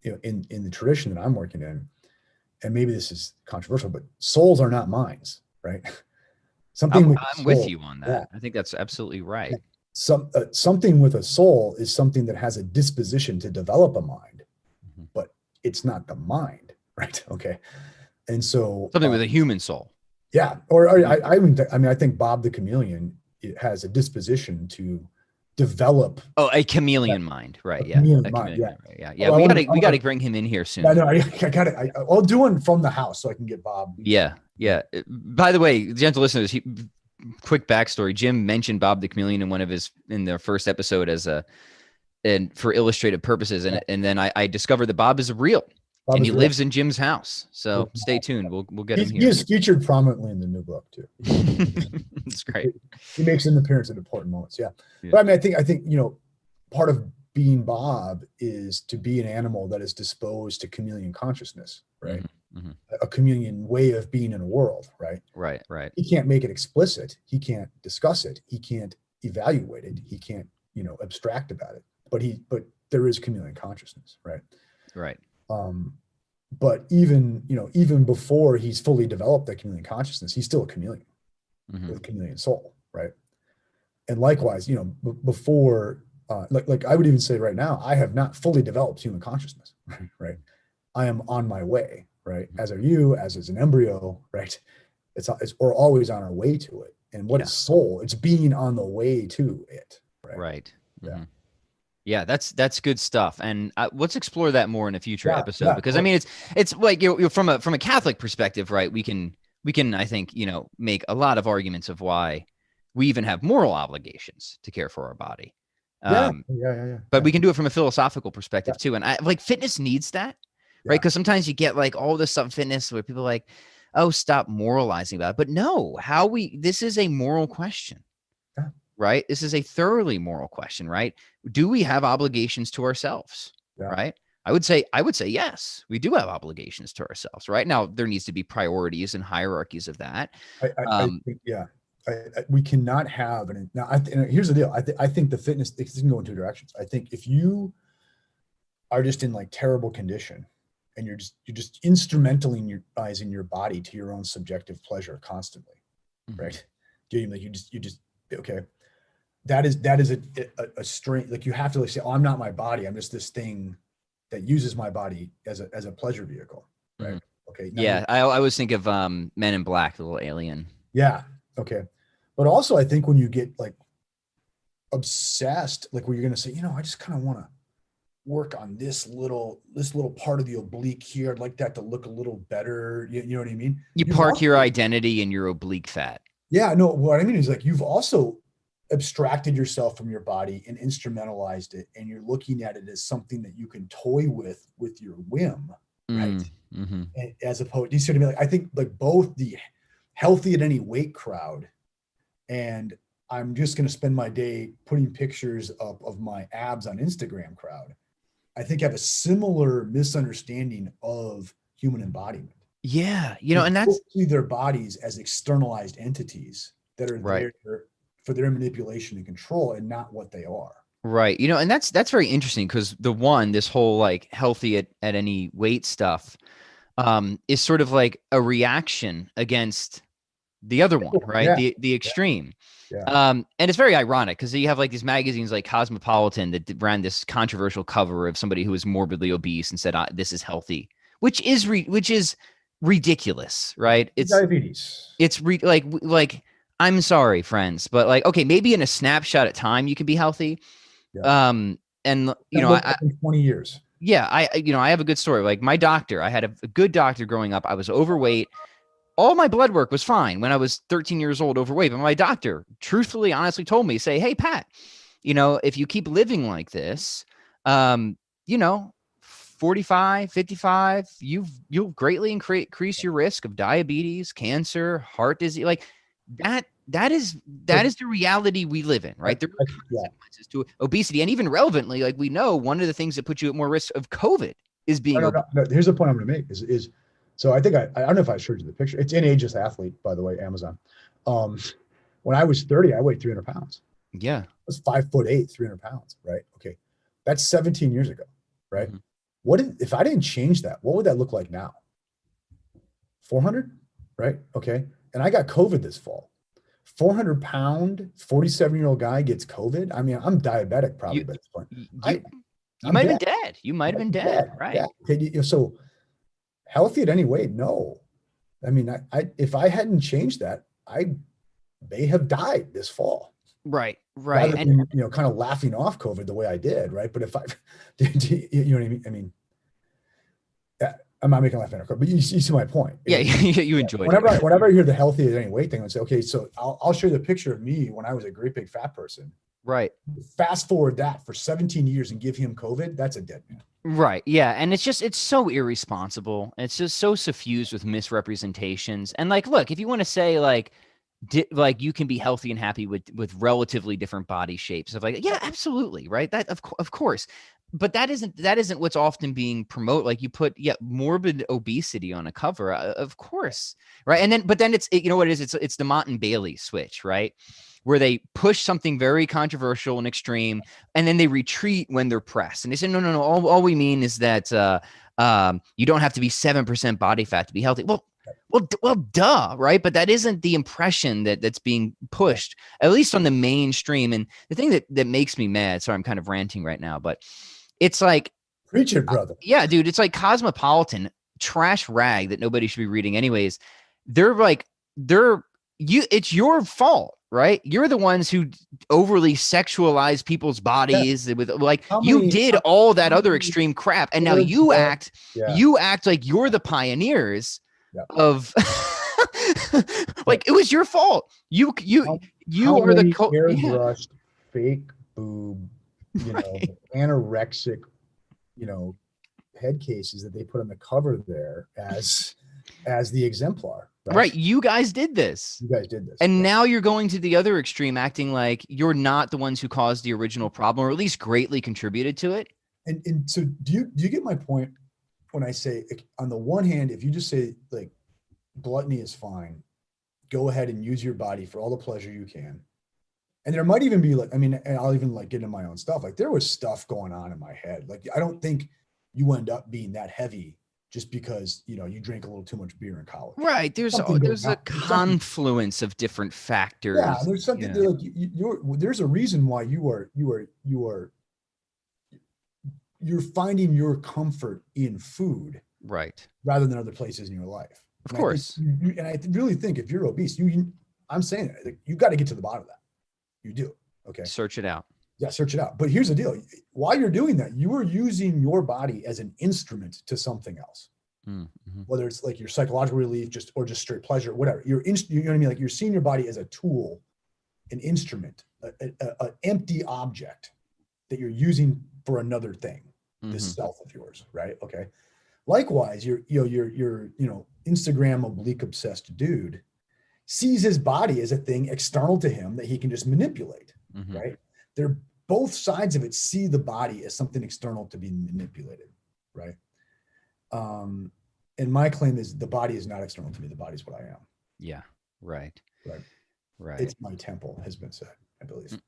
in the tradition that I'm working in, and maybe this is controversial, but souls are not minds, right? I'm with you on that. Yeah. I think that's absolutely right. Something with a soul is something that has a disposition to develop a mind, but it's not the mind, right? Okay. And so something with a human soul. Yeah. Or I think Bob the Chameleon has a disposition to develop. Oh, a chameleon mind. Right. Yeah. Chameleon mind. Yeah. Right, yeah. We got to bring him in here soon. I got it. I'll do one from the house so I can get Bob. Yeah. Yeah. By the way, gentle listeners, quick backstory. Jim mentioned Bob the Chameleon in their first episode and for illustrative purposes. And then I discovered that Bob is real. And he lives in Jim's house. So stay tuned. We'll get him here. He is featured prominently in the new book too. That's great. He makes an appearance at important moments. Yeah. But I think, part of being Bob is to be an animal that is disposed to chameleon consciousness, right? A chameleon way of being in a world, right? Right. He can't make it explicit. He can't discuss it. He can't evaluate it. He can't, abstract about it. But there is chameleon consciousness, right? Right. But even before he's fully developed that chameleon consciousness, he's still a chameleon with a chameleon soul, right? And likewise, before, like I would even say right now, I have not fully developed human consciousness, right? I am on my way, right? As are you, as is an embryo, right? We're always on our way to it. And what is soul? It's being on the way to it, right? Right. Yeah. Yeah, that's good stuff, and let's explore that more in a future episode because it's like from a Catholic perspective, right? We can I think make a lot of arguments of why we even have moral obligations to care for our body. But we can do it from a philosophical perspective too, and fitness needs that, right? Because sometimes you get like all this stuff in fitness where people are like, oh, stop moralizing about it, but no, this is a moral question. Right? This is a thoroughly moral question, right? Do we have obligations to ourselves? Right? I would say yes, we do have obligations to ourselves. Right now, there needs to be priorities and hierarchies of that. I think, we cannot have here's the deal. I think the fitness can go in two directions. I think if you are just in like terrible condition and you're just instrumentalizing your body to your own subjective pleasure constantly, right? You just okay. That is a strength. Like you have to say, oh, I'm not my body. I'm just this thing that uses my body as a pleasure vehicle. right? Mhm. Okay. Now Yeah, I always think of Men in Black, the little alien. yeah. Okay. But also I think when you get like obsessed, like where you're going to say, I just kind of want to work on this little part of the oblique here. I'd like that to look a little better. You know what I mean? You You've park also, your identity in your oblique fat. yeah, no, what I mean is like you've also abstracted yourself from your body and instrumentalized it, and you're looking at it as something that you can toy with your whim, right? Mm-hmm. And as opposed, you see what I mean? Like I think like both the healthy at any weight crowd and I'm just going to spend my day putting pictures of my abs on Instagram crowd, I think have a similar misunderstanding of human embodiment. Yeah, They and both that's see their bodies as externalized entities that are right. there for their manipulation and control and not what they are. Right. And that's very interesting because this whole like healthy at any weight stuff is sort of like a reaction against the other one, right? Yeah, The yeah, extreme. yeah. And it's very ironic because you have like these magazines like Cosmopolitan that ran this controversial cover of somebody who was morbidly obese and said, "This is healthy," which is ridiculous, right? Diabetes. Like I'm sorry, friends, but like okay, maybe in a snapshot at time you can be healthy. Yeah. And Look back in 20 years. yeah, I have a good story. Like my doctor, I had a good doctor growing up. I was overweight. All my blood work was fine when I was 13 years old, overweight. But my doctor truthfully, honestly told me, say, hey, Pat, if you keep living like this, um, you know, 45, 55, you'll greatly increase your risk of diabetes, cancer, heart disease. Like that is the reality we live in, right? There are Yeah. consequences to obesity. And even relevantly, like we know one of the things that puts you at more risk of COVID is being obese. No. Here's the point I'm going to make is so I think I don't know if I showed you the picture. It's in Ageless Athlete, by the way, Amazon. When I was 30, I weighed 300 pounds. Yeah. I was 5'8", 300 pounds, right? Okay. That's 17 years ago, right? Mm-hmm. If I didn't change that, what would that look like now? 400, right? Okay. And I got COVID this fall. 400-pound, 47-year-old guy gets COVID. I mean, I'm diabetic probably by this point. You might have been dead. You might have been dead, right? Yeah. Okay. So healthy at any weight? No. I mean, if I hadn't changed that, I may have died this fall. Right. Rather than, kind of laughing off COVID the way I did, right? But if you know what I mean? I mean, I'm not making a laugh at it, but you see my point. Yeah, you enjoyed it. Whenever I hear the healthy at any weight thing, I say, okay, so I'll show you the picture of me when I was a great big fat person. Right. Fast forward that for 17 years and give him COVID, that's a dead man. Right. Yeah. And it's so irresponsible. It's just so suffused with misrepresentations. And like, look, if you want to say like you can be healthy and happy with relatively different body shapes of like, yeah, absolutely. Right. That of course. But that isn't what's often being promoted. Like you put morbid obesity on a cover, of course, right? And then it's you know what it is? It's the Mott and Bailey switch, right? Where they push something very controversial and extreme, and then they retreat when they're pressed, and they say, no. All we mean is that you don't have to be 7% body fat to be healthy. Well, duh, right? But that isn't the impression that's being pushed, at least on the mainstream. And the thing that makes me mad. Sorry, I'm kind of ranting right now, but it's like, preach it, brother. Yeah, dude. It's like Cosmopolitan, trash rag that nobody should be reading anyways. It's your fault, right? You're the ones who overly sexualize people's bodies with like you did all that other extreme crap, and now you act like you're the pioneers of like it was your fault. You are the airbrushed fake boob, anorexic, head cases that they put on the cover there as the exemplar. Right. You guys did this. And now you're going to the other extreme, acting like you're not the ones who caused the original problem, or at least greatly contributed to it. And so do you get my point when I say, on the one hand, if you just say like gluttony is fine, go ahead and use your body for all the pleasure you can. And there might even be like, I mean, and I'll even like get into my own stuff. Like there was stuff going on in my head. Like, I don't think you end up being that heavy just because, you drank a little too much beer in college. Right. There's a confluence of different factors. Yeah. There's something like there's a reason why you're finding your comfort in food Right. rather than other places in your life. Of And course. and I really think if you're obese, I'm saying it, like, you got to get to the bottom of that. You do. Okay. Search it out. Yeah, search it out. But here's the deal. While you're doing that, you are using your body as an instrument to something else. Mm-hmm. Whether it's like your psychological relief, or just straight pleasure, whatever. You know what I mean? Like, you're seeing your body as a tool, an instrument, an empty object that you're using for another thing, this self of yours, right? Okay. Likewise, your Instagram oblique obsessed dude sees his body as a thing external to him that he can just manipulate, right? They're both sides of it see the body as something external to be manipulated, right? And my claim is the body is not external to me. The body is what I am. Yeah. Right. It's my temple, has been said, I believe.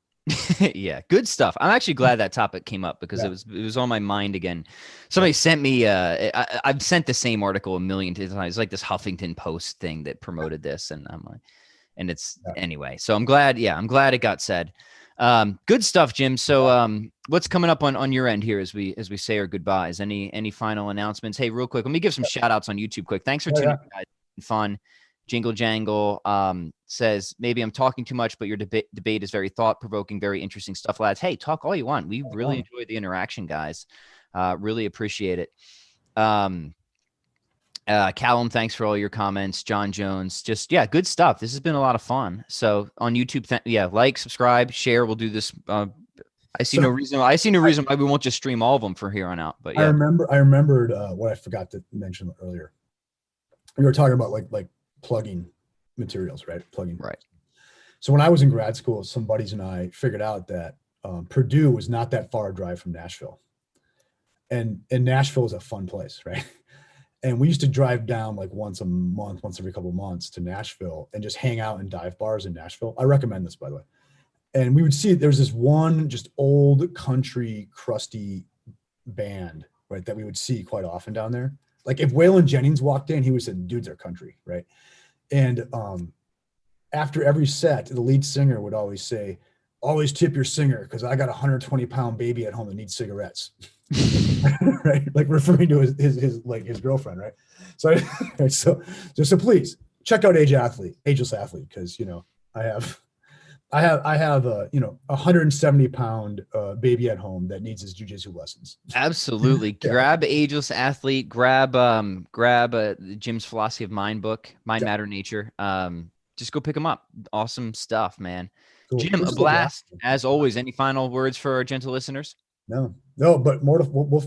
Yeah, good stuff. I'm actually glad that topic came up because it was on my mind again. Somebody sent me I've sent the same article a million times. It's like this Huffington Post thing that promoted this, and I'm like, and it's anyway. So I'm glad it got said. Good stuff, Jim. So what's coming up on your end here as we say our goodbyes? Any final announcements? Hey, real quick, let me give some shout outs on YouTube quick. Thanks for tuning in, guys. Fun. Jingle Jangle says, maybe I'm talking too much, but your debate is very thought-provoking, very interesting stuff, lads. Hey, talk all you want. We really enjoy the interaction, guys. Really appreciate it. Callum, thanks for all your comments. John Jones, good stuff. This has been a lot of fun. So on YouTube, like, subscribe, share. We'll do this. I see no reason why we won't just stream all of them from here on out. But yeah, I remembered what I forgot to mention earlier. We were talking about like plugging materials, right? Right. So when I was in grad school, some buddies and I figured out that Purdue was not that far a drive from Nashville, and Nashville is a fun place, right? And we used to drive down like once every couple of months to Nashville and just hang out in dive bars in Nashville. I recommend this, by the way. And we would see there's this one just old country crusty band, right, that we would see quite often down there. Like if Waylon Jennings walked in, he would say, dudes are country, right? And after every set, the lead singer would always say, always tip your singer because I got a 120-pound baby at home that needs cigarettes. Right? Like referring to his girlfriend, right? So please check out Ageless Athlete, because I have a 170-pound baby at home that needs his jujitsu lessons. Absolutely. Grab Ageless Athlete, grab Jim's Philosophy of Mind book, Mind Matter Nature. Just go pick them up. Awesome stuff, man. Cool. Jim, a blast as always. Any final words for our gentle listeners? No, but we'll